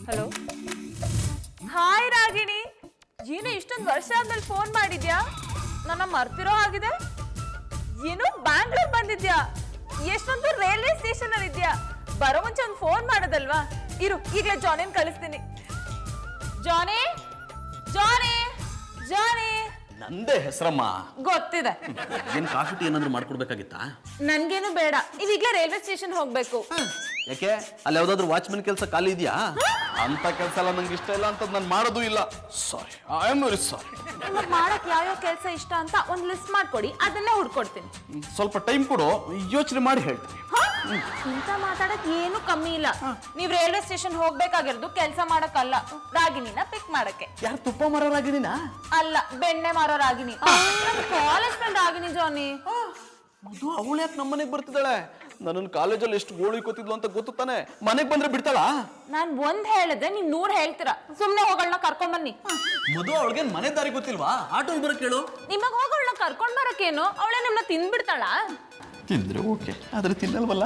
Hello, hi Ragini. ಏನು ಇಷ್ಟೊಂದು ವರ್ಷ ಆದ್ಮೇಲೆ ಫೋನ್ ಮಾಡಿದ್ಯಾ? ನನ್ನ ಮರ್ತಿರೋ ಆಗಿದೆ. ಏನು ಬ್ಯಾಂಗ್ಳೂರ್ ಬಂದಿದ್ಯಾ? ಎಷ್ಟೊಂದು ರೈಲ್ವೆ ಸ್ಟೇಷನ್ ಅಲ್ಲಿ ಇದ್ಯಾ? ಬರೋ ಮುಂಚೆ ಒಂದು ಫೋನ್ ಮಾಡೋದಲ್ವಾ? ಇರು, ಈಗಲೇ ಜಾನಿನ್ ಕಳಿಸ್ತೀನಿ. ಜಾನಿ, ಜಾನಿ, ಜಾನಿ. ನಂದೇ ಹೆಸರಮ್ಮ. ಗೊತ್ತಿದೆ. ಏನ್ ಕಾಫಿ ಟೀ ಏನಾದ್ರು ಮಾಡ್ಕೊಡ್ಬೇಕಾಗಿತ್ತಾ? ನನ್ಗೇನು ಬೇಡ, ನೀವೀಗ್ಲೇ ರೈಲ್ವೆ ಸ್ಟೇಷನ್ ಹೋಗ್ಬೇಕು. ಯಾಕೆ ಅಲ್ಲಿ ಯಾವ್ದಾದ್ರು ವಾಚ್ಮನ್ ಕೆಲಸ ಖಾಲಿ ಇದೆಯಾ? ಅಂತ ಕೆಲಸ ಎಲ್ಲ ನಂಗೆ ಇಷ್ಟ ಇಲ್ಲ ಅಂತ ನಾನು ಮಾಡೋದು ಇಲ್ಲ. ಸಾರಿ, ಐ ಆಮ್ ವೆರಿ ಸಾರಿ. ನಿಮಗೆ ಮಾಡಕ್ ಯಾವ್ಯಾವ ಕೆಲಸ ಇಷ್ಟ ಅಂತ ಒಂದು ಲಿಸ್ಟ್ ಮಾಡ್ಕೊಡಿ, ಅದನ್ನೇ ಹುಡ್ಕೊಡ್ತೀನಿ. ಸ್ವಲ್ಪ ಟೈಮ್ ಕೊಡು, ಯೋಚನೆ ಮಾಡಿ ಹೇಳ್ತೀನಿ. ಇಂತ ಮಾತಾಡಕ್ ಏನು ಕಮ್ಮಿ ಇಲ್ಲ. ನೀವ್ ರೈಲ್ವೆ ಸ್ಟೇಷನ್ ಹೋಗ್ಬೇಕಾಗಿರೋದು ಕೆಲಸ ಮಾಡಕ್ಕಲ್ಲ, ರಾಗಿಣಿನ ಪಿಕ್ ಮಾಡಕ್ಕೆ. ಯಾರು ತುಪ್ಪ ಮಾರೋ ರಾಗಿಣಿನಾ? ಅಲ್ಲ, ಬೆಣ್ಣೆ ಮಾರೋ ರಾಗಿಣಿ. ಕಾಲೇಜ್ ಫ್ರೆಂಡ್ ರಾಗಿಣಿ ಜಾನಿ. ಅದು ಅವಳು ಯಾಕೆ ನಮ್ಮನೆಗೆ ಬರ್ತಿದ್ದಾಳೆ? ನನ್ನ ಕಾಲೇಜಲ್ಲಿ ಎಷ್ಟು ಗೋಳು ಇಕ್ಕೋತಿದ್ಲು ಅಂತ ಗೊತ್ತು ತಾನೆ. ಮನೆಗೆ ಬಂದ್ರೆ ಬಿಡ್ತಾಳಾ? ನಾನ್ ಒಂದ್ ಹೇಳಿದ್ರೆ ನೀವ್ 100 ಹೇಳ್ತೀರಾ. ಸುಮ್ನೆ ಹೋಗೋಳ್ನ ಕರ್ಕೊಂಡ್ ಬನ್ನಿ. ಮಧು, ಅವಳಿಗೆ ಮನೆ ದಾರಿ ಗೊತ್ತಿಲ್ವಾ? ಆಟೋ ಬರಕ್ ಹೇಳು. ನಿಮಗ್ ಹೋಗೋಳ್ನ ಕರ್ಕೊಂಡ್ ಬರಕ್ಕೇನು? ಅವಳೇ ನಿಮ್ನ ತಿಂದ್ಬಿಡ್ತಾಳ? ತಿಂದ್ರೆ ಓಕೆ, ಆದ್ರೆ ತಿನ್ನಲ್ವಲ್ಲ.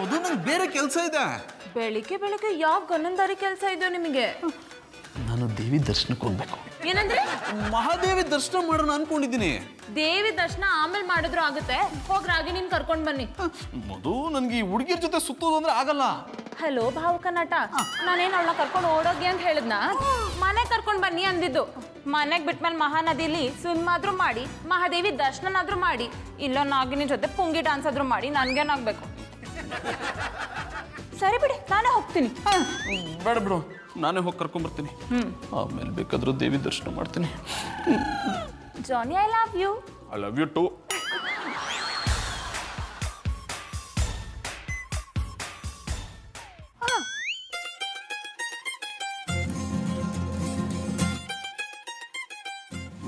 ಮಧು, ನಂಗೆ ಬೇರೆ ಕೆಲಸ ಇದೆ. ಬೆಳಿಗ್ಗೆ ಬೆಳಿಗ್ಗೆ ಯಾವ ಗನ್ನಂದಾರಿ ಕೆಲಸ ಇದೆಯೋ ನಿಮಗೆ? ನಾನು ದೇವಿ ದರ್ಶನಕ್ಕೆ ಹೋಗ್ಬೇಕು. ಏನಂದ್ರೆ? ಮಹಾದೇವಿ ದರ್ಶನ ಮಾಡೋಣ ಅನ್ಕೊಂಡಿದ್ದೀನಿ. ದೇವಿ ದರ್ಶನ ಆಮೇಲೆ ಮಾಡಿದ್ರು ಆಗುತ್ತೆ. ಹೋಗ್ ರಾಗಿಣಿನ್ ಕರ್ಕೊಂಡ್ ಬನ್ನಿ. ಮಧು, ನನ್ಗೆ ಈ ಹುಡುಗಿರ ಜೊತೆ ಸುತ್ತೋದು ಅಂದ್ರೆ ಆಗಲ್ಲ. ಹಲೋ ಭಾವುಕ ನಟ, ನಾನೇನ್ ಅವಳನ್ನ ಕರ್ಕೊಂಡು ಓಡೋಗಿ ಅಂತ ಹೇಳಿದ್ನ? ಮನೆ ಕರ್ಕೊಂಡ್ ಬನ್ನಿ ಅಂದಿದ್ದು. ಮನೆಗ್ ಬಿಟ್ಮೇಲೆ ಮಹಾನದಿಲಿ ಸ್ವಿಮ್ ಆದ್ರೂ ಮಾಡಿ, ಮಹಾದೇವಿ ದರ್ಶನನಾದ್ರೂ ಮಾಡಿ, ಇಲ್ಲ ನಾಗಿನಿ ಜೊತೆ ಪುಂಗಿ ಡಾನ್ಸ್ ಆದ್ರೂ ಮಾಡಿ, ನನ್ಗೇನಾಗ್ಬೇಕು? ಸರಿ ಬಿಡಿ, ನಾನೇ ಹೋಗ್ತೀನಿ. ಬೇಡ ಬಿಡು, ನಾನೇ ಹೋಗಿ ಕರ್ಕೊಂಡ್ ಬರ್ತೀನಿ. ಆಮೇಲೆ ಬೇಕಾದ್ರೂ ದೇವಿ ದರ್ಶನ ಮಾಡ್ತೀನಿ. Johnny, I love you. I love you too.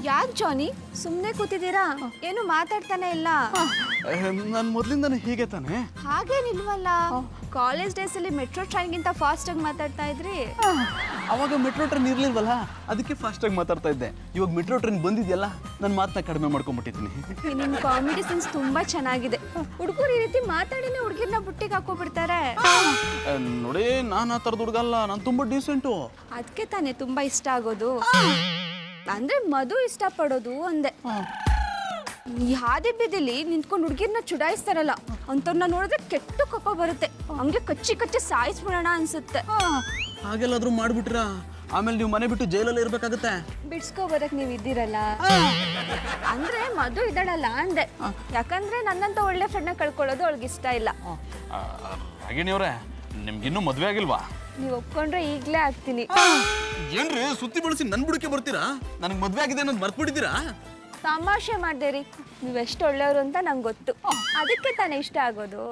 ಯಾಕೆ ಜಾನಿ ಸುಮ್ಮನೆ ಕೂತಿದ್ದೀರಾ? ಏನು ಮಾತಾಡ್ತಾನೆ ಇಲ್ಲ. ನಾನು ಮೊದಲಿಂದಾನೆ ಹೀಗೆ ತಾನೆ. ಹಾಗೇನಿಲ್ವಲ್ಲ, ಕಾಲೇಜ್ ಡೇಸ್ ಅಲ್ಲಿ ಮೆಟ್ರೋ ಟ್ರೈನ್ಗಿಂತ ಫಾಸ್ಟ್ ಆಗಿ ಮಾತಾಡ್ತಾ ಇದ್ರಿ. ಅವಾಗ ಮೆಟ್ರೋ ಟ್ರೈನ್ ಇರ್ಲಿಲ್ವಲ್ಲ, ಅದಕ್ಕೆ ಫಾಸ್ಟ್ ಆಗಿ ಮಾತಾಡ್ತಾ ಇದ್ದೆ. ಇವಾಗ ಮೆಟ್ರೋ ಟ್ರೈನ್ ಬಂದಿದ್ಯಲ್ಲ, ನನ್ನ ಮಾತನ್ನ ಕಡಿಮೆ ಮಾಡ್ಕೊಂಡ್ಬಿಟ್ಟಿದ್ದೀನಿ. ನಿಮ್ ಕಾಮಿಡಿ ಸೆನ್ಸ್ ತುಂಬಾ ಚೆನ್ನಾಗಿದೆ. ಹುಡುಗರು ಈ ರೀತಿ ಮಾತಾಡಿನೇ ಹುಡುಗಿರ್ನ ಬುಟ್ಟಿಗೆ ಹಾಕೋಬಿಡ್ತಾರೆ. ನೋಡಿ, ನಾನು ಆ ಥರದ ಹುಡುಗ ಅಲ್ಲ, ನಾನು ತುಂಬಾ ಡೀಸೆಂಟು. ಅದಕ್ಕೆ ತಾನೇ ತುಂಬಾ ಇಷ್ಟ ಆಗೋದು. ಅಂದ್ರೆ ಮಧು ಇಷ್ಟ ಪಡೋದು ಅಂದೆ. ಈ ಹಾದಿ ಬೀದಿಲಿ ನಿಂತ್ಕೊಂಡು ಹುಡುಗಿರ್ನ ಚುಡಾಯಿಸ್ತಾರಲ್ಲ, ಅಂತವ್ರನ್ನ ನೋಡಿದ್ರೆ ಕೆಟ್ಟ ಕೋಪ ಬರುತ್ತೆ. ಹಂಗೆ ಕಚ್ಚಿ ಕಚ್ಚಿ ಸಾಯಿಸ್ಬಿಡೋಣ ಅನ್ಸುತ್ತೆ. ಹಾಗೆಲ್ಲಾದ್ರೂ ಮಾಡ್ಬಿಟ್ರ ಆಮೇಲೆ ನೀವು ಮನೆ ಬಿಟ್ಟು ಜೈಲಲ್ಲಿ ಇರ್ಬೇಕಾಗತ್ತೆ. ಬಿಡ್ಸ್ಕೊ ಬರಕ್ ನೀವ್ ಇದ್ದೀರಲ್ಲ. ಅಂದ್ರೆ ಮಧು ಇದ್ದಾಳಲ್ಲ ಅಂದೆ. ಯಾಕಂದ್ರೆ ನನ್ನಂತ ಒಳ್ಳೆ ಫ್ರೆಂಡ್ನ ಕಳ್ಕೊಳ್ಳೋದು ಅವಳಿಗೆ ಇಷ್ಟ ಇಲ್ಲ. ರಾಗಿಣಿಯವ್ರೆ, ನಿಮ್ಗಿನ್ನೂ ಮದ್ವೆ ಆಗಿಲ್ವಾ? ನೀವ್ ಒಪ್ಕೊಂಡ್ರೆ ಈಗ್ಲೇ ಆಗ್ತೀನಿ. ಏನ್ರಿ ಸುತ್ತಿ ಬಳಸಿ ನನ್ ಬುಡಕ್ಕೆ ಬರ್ತೀರಾ? ನನಗೆ ಮದ್ವೆ ಆಗಿದೆ ಅನ್ನೋದು ಮರ್ತ್ಬಿಟ್ಟಿದ್ದೀರಾ? ತಮಾಷೆ ಮಾಡ್ದೇರಿ, ನೀವ್ ಎಷ್ಟು ಒಳ್ಳೆಯವರು ಅಂತ ನಂಗೆ ಗೊತ್ತು. ಅದಕ್ಕೆ ತಾನೇ ಇಷ್ಟ ಆಗೋದು.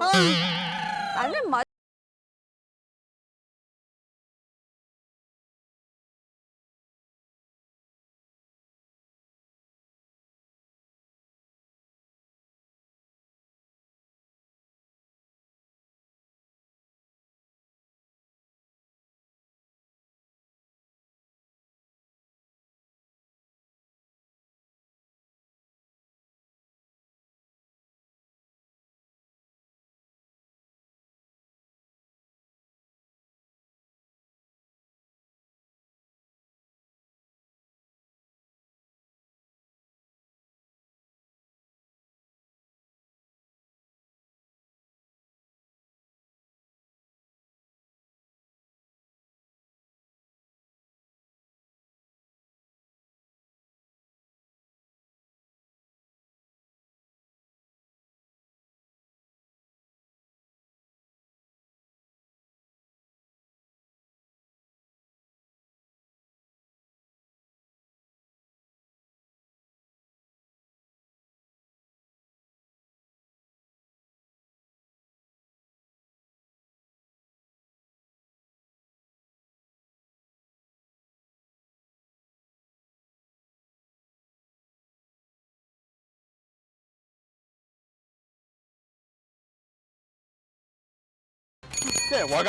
ಅಂದ್ರೆ ಯಾವಾಗ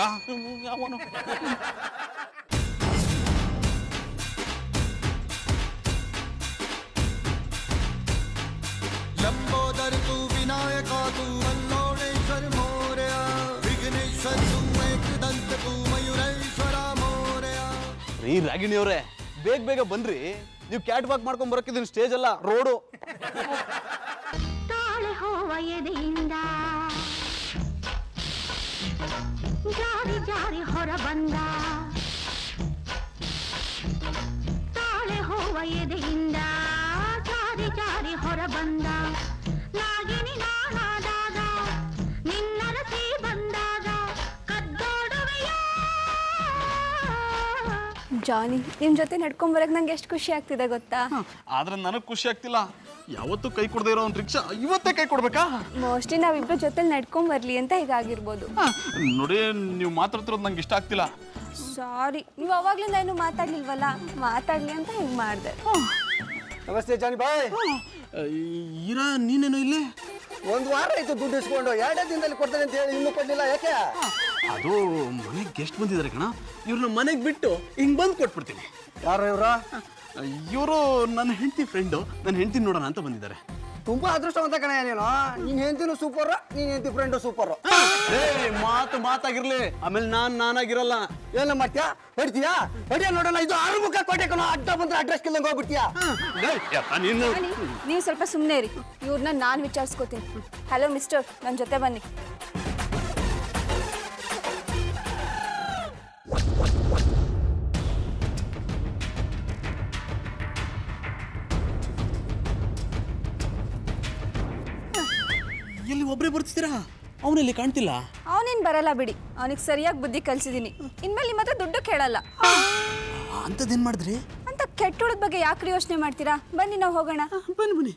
शंकर तू विनायका तू अल्लोणेश्वर मोरया विघ्नेश्वर तू एकदंत तू मयूरेश्वर मोरया. ರೀ ರಾಗಿಣಿ ಅವರೇ, ಬೇಗ ಬೇಗ ಬನ್ರಿ. ನೀವು ಕ್ಯಾಟ್ ವಾಕ್ ಮಾಡ್ಕೊಂಡ್ ಬರಕ್ಕಿದ್ದೀನಿ, ಸ್ಟೇಜ್ ಅಲ್ಲ ರೋಡು. ತಾಳೆ ಹೋವ ಎದೆಯಿಂದ ಜಾರಿ ಜಾರಿ ಹೊರ ಬಂದ, ತಾಳೆ ಹೋವ ಎದೆಯಿಂದ ಜಾರಿ ಜಾರಿ ಹೊರ ಬಂದ, ನಾಗಿನಿ ನಾನಾದಾಗ ನಿನ್ನರಸಿ ಬಂದಾಗ ಕದ್ದೋಡುವೆಯ. ಜಾನಿ, ನಿಮ್ಮ ಜೊತೆ ನಡ್ಕೊಂಬರಕ್ಕೆ ನಂಗೆ ಎಷ್ಟು ಖುಷಿ ಆಗ್ತಿದೆ ಗೊತ್ತಾ? ಆದ್ರೆ ನನಗೆ ಖುಷಿ ಆಗ್ತಿಲ್ಲ. ಯಾವತ್ತೂ ಕೈ ಕೊಡದೆ ಇರೋ ಒಂದು ರಿಕ್ಷಾ ಇವತ್ತೇ ಕೈ ಕೊಡ್ಬೇಕಾ? ಮೋಸ್ಟ್ಲಿ ನಾವಿಬ್ಬರ ಜೊತೆ ನಡ್ಕೊಂಬರ್ಲಿ ಅಂತ ಹೀಗಾಗಿರ್ಬೋದು. ನೋಡಿ, ನೀವು ಮಾತಾಡ್ತಿರೋದು ನಂಗೆ ಇಷ್ಟ ಆಗ್ತಿಲ್ಲ. ಸಾರಿ, ನೀವು ಅವಾಗ್ಲಿಂದ ಏನು ಮಾತಾಡ್ಲಿಲ್ವಲ್ಲ, ಮಾತಾಡ್ಲಿ ಅಂತ ಹಿಂಗೆ ಮಾಡಿದೆ. ನಮಸ್ತೆ ಜಾನಿ ಬಾಯ್. ಈರಾ, ನೀನೇನು ಇಲ್ಲಿ? ಒಂದು ವಾರ ಆಯ್ತು ದುಡ್ಡು ಇಸ್ಕೊಂಡು, 2 ದಿನದಲ್ಲಿ ಕೊಡ್ತೇನೆ ಅಂತ ಹೇಳಿ ಇನ್ನೂ ಕೊಡ್ಲಿಲ್ಲ, ಯಾಕೆ? ಅದು ಮನೆಗೆ ಗೆಸ್ಟ್ ಬಂದಿದ್ದಾರೆ ಕಣ. ಇವ್ರನ್ನ ಮನೆಗೆ ಬಿಟ್ಟು ಹಿಂಗ್ ಬಂದು ಕೊಟ್ಬಿಡ್ತೀನಿ. ಯಾರು ಇವ್ರ? ಇವರು ನನ್ನ ಹೆಂಡತಿ ಫ್ರೆಂಡು. ನನ್ನ ಹೆಂಡತಿ ನೋಡೋಣ ಅಂತ ಬಂದಿದ್ದಾರೆ. ತುಂಬಾ ಅದೃಷ್ಟವಂತ ಕಣ ನೀನು. ನಿನ್ ಹೆಂಡತಿನೂ ಸೂಪರ್, ನೀನ್ ಹೆಂಡತಿ ಫ್ರೆಂಡು ಸೂಪರ್. ಮಾತಾಗಿರ್ಲಿ, ಆಮೇಲೆ ನಾನಾಗಿರಲ್ಲ. ಏನ ಮಾಡ್ತೀಯಾ? ಹೊಡಿತೀಯಾ? ಹೊಡಿಯ ನೋಡೋಣ. ಇದು 6 ಮುಖ ಕೋಟೆ ಕಣ. ಅಡ್ಡ ಬಂದ್ರೆ ಅಡ್ರೆಸ್ ಕಿಲ್ಲಂಗೆ ಹೋಗ್ಬಿಡ್ತೀಯಾ? ನೀನು ನೀವು ಸ್ವಲ್ಪ ಸುಮ್ಮನೆ ಇರಿ, ಇವ್ರನ್ನ ನಾನು ವಿಚಾರಿಸ್ಕೋತೀನಿ. ಹಲೋ ಮಿಸ್ಟರ್, ನನ್ನ ಜೊತೆ ಬನ್ನಿ. ಎಲ್ಲಿ ಒಬ್ಬರೇ ಬರ್ತಿದ್ದೀರಾ? ಅವನಲ್ಲಿ ಕಾಣ್ತಿಲ್ಲ. ಅವನೇನು ಬರಲ್ಲ ಬಿಡಿ, ಅವನಿಗೆ ಸರಿಯಾಗಿ ಬುದ್ಧಿ ಕಲಿಸಿದ್ದೀನಿ. ಇನ್ಮೇಲೆ ನಿಮ್ಮ ಹತ್ರ ದುಡ್ಡು ಕೇಳಲ್ಲ. ಅಂಥದ್ದೇನು ಮಾಡಿದ್ರಿ? ಅಂತ ಕೆಟ್ಟೋಳದ ಬಗ್ಗೆ ಯಾಕ್ರಿ ಯೋಚನೆ ಮಾಡ್ತೀರಾ? ಬನ್ನಿ ನಾವು ಹೋಗೋಣ. ಬನ್ನಿ ಬನ್ನಿ.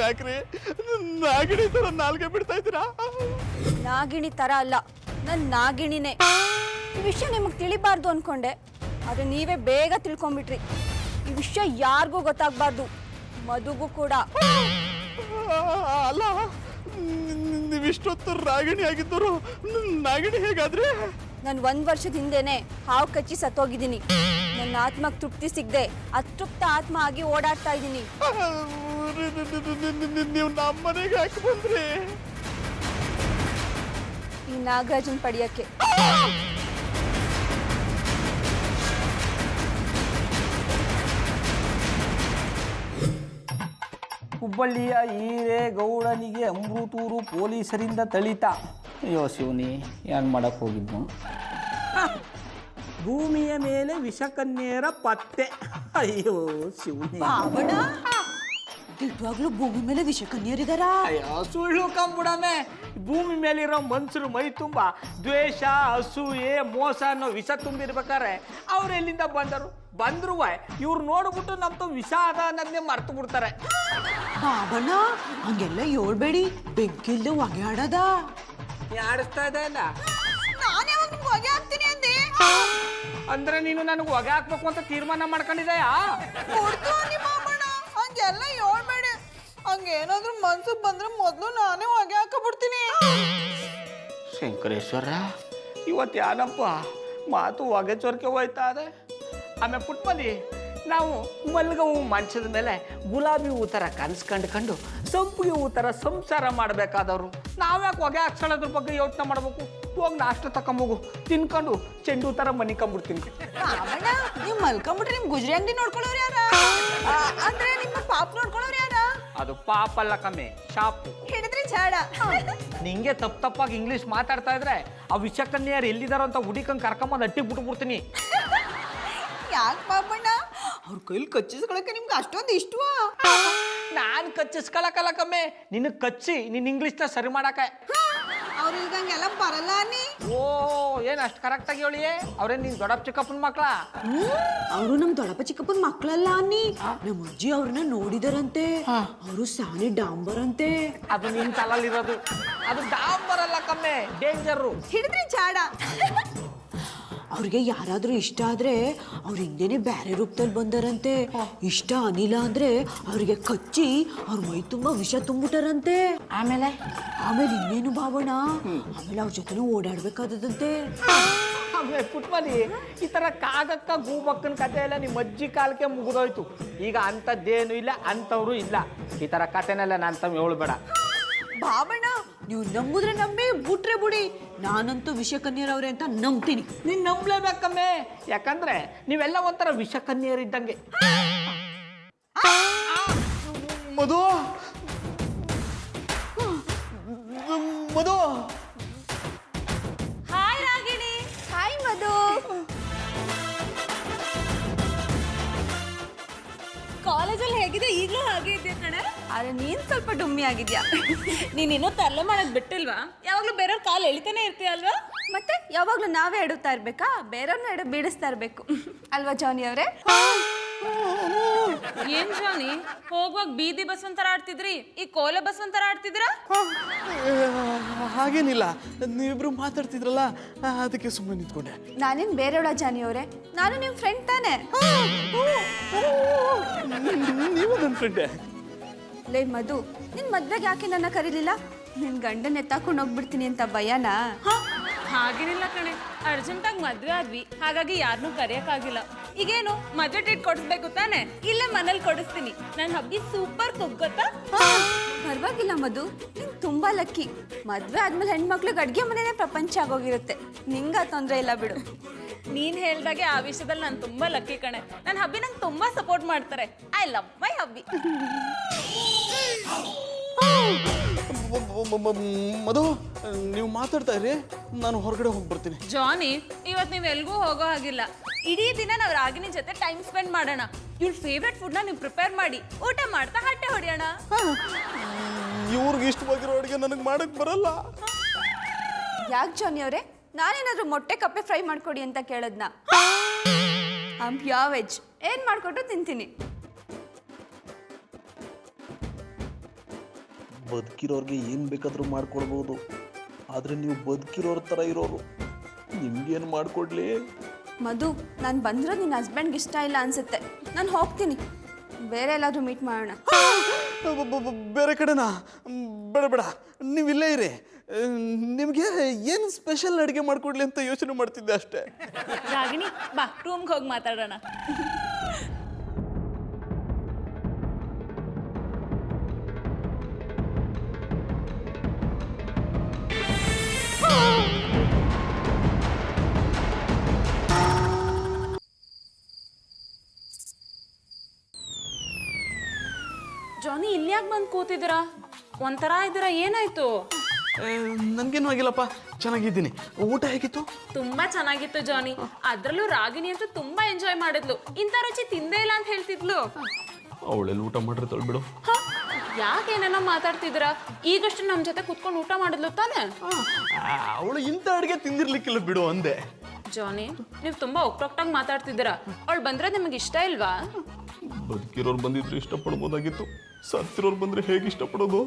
ಯಾಕ್ರಿ ನಾಗಿಣಿ ತರ ನಾಲ್ಗೆ ಬಿಡ್ತಾ ಇದ್ದೀರಾ? ನಾಗಿಣಿ ತರ ಅಲ್ಲ, ನನ್ನ ನಾಗಿಣಿನೇ. ಈ ವಿಷಯ ನಿಮಗೆ ತಿಳಿಬಾರ್ದು ಅನ್ಕೊಂಡೆ, ಆದರೆ ನೀವೇ ಬೇಗ ತಿಳ್ಕೊಂಬಿಟ್ರಿ. ಈ ವಿಷಯ ಯಾರಿಗೂ ಗೊತ್ತಾಗಬಾರ್ದು, ಮದುಗೂ ಕೂಡ. ಅಲ್ಲ, ನೀವಿಷ್ಟೊತ್ತು ರಾಗಿಣಿ ಆಗಿದ್ದರು ನಾಗಿಣಿ ಹೇಗಾದ್ರೆ? ನಾನು 1 ವರ್ಷದ ಹಿಂದೆನೆ ಹಾವು ಕಚ್ಚಿ ಸತ್ತೋಗಿದ್ದೀನಿ. ನನ್ನ ಆತ್ಮಕ್ಕೆ ತೃಪ್ತಿ ಸಿಗದೆ ಅತೃಪ್ತ ಆತ್ಮ ಆಗಿ ಓಡಾಡ್ತಾ ಇದ್ದೀನಿ. ನೀವು ನಮ್ಮ ಮನೆಗೆ ಯಾಕೆ ಬಂದ್ರಿ? ಈ ನಾಗರಾಜನ್ ಪಡೆಯಕ್ಕೆ. ಹುಬ್ಬಳ್ಳಿಯ ಈರೇಗೌಡನಿಗೆ ಅಮೃತೂರು ಪೊಲೀಸರಿಂದ ಥಳಿತ. ಅಯ್ಯೋ ಶಿವನಿ, ಏನು ಮಾಡಕ್ಕೆ ಹೋಗಿದ್ನು? ಭೂಮಿಯ ಮೇಲೆ ವಿಷಕನ್ಯರ ಪತ್ತೆ. ಅಯ್ಯೋ ಶಿವನಿ, ನಿಜವಾಗ್ಲೂ ಭೂಮಿ ಮೇಲೆ ವಿಷಕನ್ಯರಿದಾರ? ಅಯ್ಯೋ ಸುಳ್ಳು ಕಂಬುಡಮೆ. ಭೂಮಿ ಮೇಲಿರೋ ಮನುಷ್ಯರು ಮೈ ತುಂಬ ದ್ವೇಷ, ಅಸೂಯೆ, ಮೋಸ ಅನ್ನೋ ವಿಷ ತುಂಬಿರ್ಬೇಕಾರೆ ಅವ್ರು ಎಲ್ಲಿಂದ ಬಂದ್ರು ಇವ್ರು ನೋಡ್ಬಿಟ್ಟು ನಮ್ದು ವಿಷ ಅದ ಅನ್ನೋದನ್ನೇ ಮರ್ತು ಬಿಡ್ತಾರೆ. ಬಾಬಣ್ಣ, ಹಂಗೆಲ್ಲ ಹೇಳ್ಬೇಡಿ, ಬೆಂಕಿಲ್ದೆ ಹೊಗೆ ಆಡದ. ಆಡಿಸ್ತಾ ಇದೆ ಅಲ್ಲ? ನಾನೇ ಒಂದು ಹೊಗೆ ಹಾಕ್ತೀನಿ ಅಂದೆ. ಅಂದ್ರೆ ನೀನು ನನಗೆ ಹೊಗೆ ಹಾಕ್ಬೇಕು ಅಂತ ತೀರ್ಮಾನ ಮಾಡ್ಕೊಂಡಿದೆಯಾ? ಹಂಗೆಲ್ಲ ಹೇಳ್ಬೇಡಿ, ಹಂಗೇನಾದ್ರೂ ಮನ್ಸಿಗೆ ಬಂದ್ರೆ ಮೊದಲು ನಾನೇ ಹೊಗೆ ಹಾಕಬಿಡ್ತೀನಿ. ಶಂಕರೇಶ್ವರ, ಇವತ್ತು ಯಾನಪ್ಪ ಮಾತು ಹೊಗೆ ಚೊರ್ಕೆ ಹೋಯ್ತಾ ಇದೆ. ಆಮೇಲೆ ಪುಟ್ಮಲಿ, ನಾವು ಮಲ್ಗವು ಮಂಚದ ಮೇಲೆ ಗುಲಾಬಿ ಹೂ ಥರ ಕನಸು ಕಂಡು ಸಂಪಿಗೆ ಹೂ ಥರ ಸಂಸಾರ ಮಾಡಬೇಕಾದವರು ನಾವ್ಯಾಕೆ ಹೊಗೆ ಹಾಕ್ಸೋದ್ರ ಬಗ್ಗೆ ಯೋಚನೆ ಮಾಡಬೇಕು? ಹೋಗಿ ನಾಷ್ಟ ತಕೊಂಬೋಗು, ತಿನ್ಕೊಂಡು ಚೆಂಡು ಥರ ಮನಿಕೊಂಬಿಡ್ತೀನಿ. ನೀವು ಮಲ್ಕೊಂಬಿಟ್ರೆ ನಿಮ್ ಗುಜರಿ ಅಂಗಡಿ ನೋಡ್ಕೊಳ್ಳೋರು ಯಾರ? ಅಂದ್ರೆ ನಿಮ್ಮ ಪಾಪ ನೋಡ್ಕೊಳ್ಳೋರು ಯಾರ? ಅದು ಪಾಪ ಅಲ್ಲ ಕಮ್ಮಿ, ಶಾಪು. ಹಿಡಿದ್ರಿ ಚಾಡ. ನಿಂಗೆ ತಪ್ಪಾಗಿ ಇಂಗ್ಲೀಷ್ ಮಾತಾಡ್ತಾ ಇದ್ರೆ ಆ ವಿಷಕನ್ಯರು ಎಲ್ಲಿದಾರೋ ಅಂತ ಹುಡುಕಂಗೆ ಕರ್ಕೊಂಬಂದು ಅಟ್ಟಿ ಬಿಟ್ಬಿಡ್ತೀನಿ. ಯಾಕೆ ಪಾಪಣ್ಣ, ಅವ್ರ ಕೈಲಿ ಕಚ್ಚಿಸ್ಕೊಳಕ್ಕೆ ನಿಮ್ಗೆ ಅಷ್ಟೊಂದು ಇಷ್ಟವಾ? ನಾನು ಕಚ್ಚಿಸ್ಕೊಳಕಲ್ಲ ಕಮ್ಮಿ, ನಿನಗೆ ಕಚ್ಚಿ ನಿನ್ನ ಇಂಗ್ಲೀಷ್ನ ಸರಿ ಮಾಡಕ್ಕೆ. ಅವ್ರು ಇಲ್ದಂಗೆಲ್ಲ ಬರಲ್ಲ ನೀ. ಓ, ಏನು ಅಷ್ಟು ಕರೆಕ್ಟಾಗಿ ಹೇಳಿಯೇ? ಅವ್ರೇನು ನಿನ್ನ ದೊಡ್ಡಪ್ಪ ಚಿಕ್ಕಪ್ಪನ ಮಕ್ಕಳ? ಅವರು ನಮ್ಮ ದೊಡ್ಡಪ್ಪ ಚಿಕ್ಕಪ್ಪನ ಮಕ್ಕಳಲ್ಲ ಅನ್ನಿ. ನಮ್ಮ ಅಜ್ಜಿ ಅವ್ರನ್ನ ನೋಡಿದಾರಂತೆ. ಅವರು ಸಾನಿ ಡಾಂಬರ್ ಅಂತೆ. ಅದು ನಿನ್ನ ತಲಲ್ಲಿರೋದು. ಅದು ಡಾಂಬರ್ ಅಲ್ಲ ಕಮ್ಮಿ, ಡೇಂಜರು. ಹಿಡಿದ್ರಿ ಚಾಡ. ಅವ್ರಿಗೆ ಯಾರಾದ್ರೂ ಇಷ್ಟ ಆದ್ರೆ ಅವ್ರ ಹಿಂದೆನೆ ಬೇರೆ ರೂಪದಲ್ಲಿ ಬಂದಾರಂತೆ. ಇಷ್ಟ ಅನಿಲ ಅಂದ್ರೆ ಅವ್ರಿಗೆ ಕಚ್ಚಿ ಅವ್ರ ಮೈ ತುಂಬಾ ವಿಷ ತುಂಬಿಟಾರಂತೆ. ಆಮೇಲೆ ಇನ್ನೇನು ಭಾವಣ, ಆಮೇಲೆ ಅವ್ರ ಜೊತೆ ಓಡಾಡ್ಬೇಕಾದಂತೆ. ಆಮೇಲೆ ಪುಟ್ಮಲಿ ಈ ತರ ಕಾಗಕ್ಕ ಗೂಬಕ್ಕನ ಕತೆ ಎಲ್ಲ ನಿಮ್ಮ ಅಜ್ಜಿ ಕಾಲಕ್ಕೆ ಮುಗಿದೋಯ್ತು. ಈಗ ಅಂಥದ್ದೇನು ಇಲ್ಲ, ಅಂಥವ್ರು ಇಲ್ಲ. ಈ ತರ ಕತೆನೆಲ್ಲ ನಾನು ತಮ್ಮ ಹೇಳಬೇಡ. ಭಾವಣ್ಣ, ನೀವು ನಂಬುದ್ರೆ ನಂಬಿ, ಬಿಟ್ರೆ ಬಿಡಿ. ನಾನಂತೂ ವಿಷಕನ್ಯರವ್ರೆ ಅಂತ ನಂಬ್ತೀನಿ. ನೀನ್ ನಂಬಲೇಬೇಕಮ್ಮೆ, ಯಾಕಂದ್ರೆ ನೀವೆಲ್ಲ ಒಂಥರ ವಿಷಕನ್ಯರಿದ್ದಂಗೆ. ಮಧು ಮಧು ಹಾಯ್ ರಾಗಿಣಿ. ಹಾಯ್ ಮಧು. ಕಾಲೇಜಲ್ಲಿ ಹೇಗಿದೆ? ಈಗಲೂ ಹಾಗೆ ಇದೆಯಾ ಕಣೆ? ಆದ್ರೆ ನೀನ್ ಸ್ವಲ್ಪ ಡುಮ್ಮಿ ಆಗಿದ್ಯಾ. ನೀನಿನ್ನೂ ತರಲೆ ಮಾಡೋದು ಬಿಟ್ಟಿಲ್ವಾ? ಯಾವಾಗಲೂ ಬೇರೆಯವ್ರ ಕಾಲು ಎಳಿತಾನೆ ಇರ್ತೀಯ ಅಲ್ವಾ? ಮತ್ತೆ ಯಾವಾಗ್ಲೂ ನಾವೇ ಎಡುತ್ತಾ ಇರ್ಬೇಕಾ? ಬೇರೆಯವ್ರನ್ನ ಬೀಳಿಸ್ತಾ ಇರ್ಬೇಕು ಅಲ್ವಾ ಜಾನಿ ಅವರೇ? ಏನ್ ಜಾನಿ, ಹೋಗುವಾಗ ಬೀದಿ ಬಸ್ ಒಂಥರ ಆಡ್ತಿದ್ರಿ, ಈ ಕೋಲೆ ಬಸ್ ಒಂಥರ ಆಡ್ತಿದ್ರಾ? ಹಾಗೇನಿಲ್ಲ, ನೀವಿಬ್ರು ಮಾತಾಡ್ತಿದ್ರಲ್ಲ ಅದಕ್ಕೆ ಸುಮ್ಮನೆ ನಿಂತ್ಕೊಂಡೆ. ನಾನೇನ್ ಬೇರೆಯವಳ ಜಾನಿ ಅವರೇ? ನಾನು ನಿಮ್ ಫ್ರೆಂಡ್ ತಾನೆ. ನೀವು ನನ್ನ ಫ್ರೆಂಡೇ. ಲೇ ಮಧು, ನಿನ್ ಮದ್ವೆಗೆ ಯಾಕೆ ನನ್ನ ಕರೀಲಿಲ್ಲ? ನಿನ್ ಗಂಡನ ಎತ್ತಾಕೊಂಡು ಹೋಗ್ಬಿಡ್ತೀನಿ ಅಂತ ಭಯನಾ? ಹಾಗೇನಿಲ್ಲ ಕಣೆ, ಅರ್ಜೆಂಟಾಗಿ ಮದ್ವೆ ಆದ್ವಿ, ಹಾಗಾಗಿ ಯಾರನ್ನೂ ಕರೆಯಕ್ಕಾಗಿಲ್ಲ. ಈಗೇನು ಮದ್ವೆ ಡೇಟ್ ಕೊಡಿಸ್ಬೇಕು ತಾನೆ? ಇಲ್ಲೇ ಮನೇಲಿ ಕೊಡಿಸ್ತೀನಿ. ನನ್ನ ಹಬ್ಬಿ ಸೂಪರ್ ಕುಕ್ ಗೊತ್ತಾ? ಪರವಾಗಿಲ್ಲ ಮಧು, ನಿಂಗೆ ತುಂಬಾ ಲಕ್ಕಿ. ಮದ್ವೆ ಆದ್ಮೇಲೆ ಹೆಣ್ಮಕ್ಳಿಗೆ ಅಡ್ಗೆ ಮನೆನೇ ಪ್ರಪಂಚ ಆಗೋಗಿರುತ್ತೆ. ನಿಂಗ ತೊಂದ್ರೆ ಇಲ್ಲ ಬಿಡು. ನೀನ್ ಹೇಳ್ದಾಗೆ ಆ ವಿಷಯದಲ್ಲಿ ನಾನು ತುಂಬಾ ಲಕ್ಕಿ ಕಣೆ. ನನ್ನ ಹಬ್ಬಿ ನಂಗೆ ತುಂಬಾ ಸಪೋರ್ಟ್ ಮಾಡ್ತಾರೆ. ಐ ಲವ್ ಮೈ ಹಬ್ಬಿ. ಮಧು, ನೀವು ಮಾತಾಡ್ತಾ ಇರಿ, ನಾನು ಹೊರಗಡೆ ಹೋಗಿ ಬರ್ತೀನಿ. ಜಾನಿ, ಇವತ್ತು ನೀವು ಎಲ್ಗೂ ಹೋಗೋ ಹಾಗಿಲ್ಲ. ಇಡೀ ದಿನ ನಾವು ರಾಗಿಣಿ ಜೊತೆ ಟೈಮ್ ಸ್ಪೆಂಡ್ ಮಾಡೋಣ. ಇವ್ರ ಫೇವ್ರೆಟ್ ಫುಡ್ನ ನೀವು ಪ್ರಿಪೇರ್ ಮಾಡಿ ಊಟ ಮಾಡ್ತಾ ಹಟ್ಟೆ ಹೊಡೆಯೋಣ. ಇವ್ರಿಗೆ ಇಷ್ಟವಾಗಿರೋ ಅಡುಗೆ ನನಗೆ ಮಾಡಕ್ ಬರಲ್ಲ. ಯಾಕೆ ಜಾನಿ ಅವರೇ, ನಾನೇನಾದ್ರೂ ಮೊಟ್ಟೆ ಕಪ್ಪೆ ಫ್ರೈ ಮಾಡ್ಕೊಡಿ ಅಂತ ಕೇಳದ್ನ? ಪ್ಯೂರ್ ವೆಜ್, ಏನ್ ಮಾಡ್ಕೊಟ್ರು ತಿಂತೀನಿ. ಬದುಕಿರೋರ್ಗೆ ಏನು ಬೇಕಾದರೂ ಮಾಡ್ಕೊಡ್ಬೋದು, ಆದರೆ ನೀವು ಬದುಕಿರೋರ ಥರ ಇರೋರು, ನಿಮ್ಗೇನು ಮಾಡಿಕೊಡ್ಲಿ? ಮಧು, ನಾನು ಬಂದಿರೋ ನಿನ್ನ ಹಸ್ಬೆಂಡ್ಗೆ ಇಷ್ಟ ಇಲ್ಲ ಅನ್ಸುತ್ತೆ. ನಾನು ಹೋಗ್ತೀನಿ, ಬೇರೆ ಎಲ್ಲಾದ್ರೂ ಮೀಟ್ ಮಾಡೋಣ. ಬೇರೆ ಕಡೆನಾ? ಬೇಡ ಬೇಡ, ನೀವು ಇಲ್ಲೇ ಇರಿ. ನಿಮಗೆ ಏನು ಸ್ಪೆಷಲ್ ಅಡುಗೆ ಮಾಡಿಕೊಡ್ಲಿ ಅಂತ ಯೋಚನೆ ಮಾಡ್ತಿದ್ದೆ ಅಷ್ಟೇ. ರಾಗಿಣಿ ಬಾ, ರೂಮ್ಗೆ ಹೋಗಿ ಮಾತಾಡೋಣ. ಜಾನಿ, ಇಲ್ಲಿ ಯಾಕೆ ಬಂದು ಕೂತಿದ್ದೀರಾ? ಒಂಥರ ಇದ್ದೀರಾ, ಏನಾಯ್ತು? ನನಗೇನು ಆಗಿಲ್ಲಪ್ಪ, ಚೆನ್ನಾಗಿದ್ದೀನಿ. ಊಟ ಹೇಗಿತ್ತು? ತುಂಬಾ ಚೆನ್ನಾಗಿತ್ತು ಜಾನಿ. ಅದ್ರಲ್ಲೂ ರಾಗಿಣಿ ಅಂತೂ ತುಂಬಾ ಎಂಜಾಯ್ ಮಾಡಿದ್ಲು. ಇಂಥ ರುಚಿ ತಿಂದೇ ಇಲ್ಲ ಅಂತ ಹೇಳ್ತಿದ್ಲು. ಅವಳೆಲ್ಲ ಊಟ ಮಾಡಿರ್ತಾಳೆ ಬಿಡು. ಯಾಕೇನೇನೋ ಮಾತಾಡ್ತಿದ್ದೀರಾ? ಈಗಷ್ಟು ನಮ್ಮ ಜೊತೆ ಕುತ್ಕೊಂಡು ಊಟ ಮಾಡಿದ್ಲು ತಾನೆ? ಅವಳು ಇಂಥ ಅಡುಗೆ ತಿಂದಿರ್ಲಿಕ್ಕಿಲ್ಲ ಬಿಡು ಅಂದೆ. ಜಾನಿ, ನೀವು ತುಂಬಾ ಒಕ್ಟೊಕ್ಟಾಗಿ ಮಾತಾಡ್ತಿದ್ದೀರಾ. ಅವಳು ಬಂದ್ರೆ ನಿಮಗೆ ಇಷ್ಟ ಇಲ್ವಾ? ಬದುಕಿರೋರು ಬಂದಿದ್ರೆ ಇಷ್ಟಪಡ್ಬೋದಾಗಿತ್ತು, ಸತ್ತಿರೋರು ಬಂದ್ರೆ ಹೇಗೆ ಇಷ್ಟಪಡೋದು?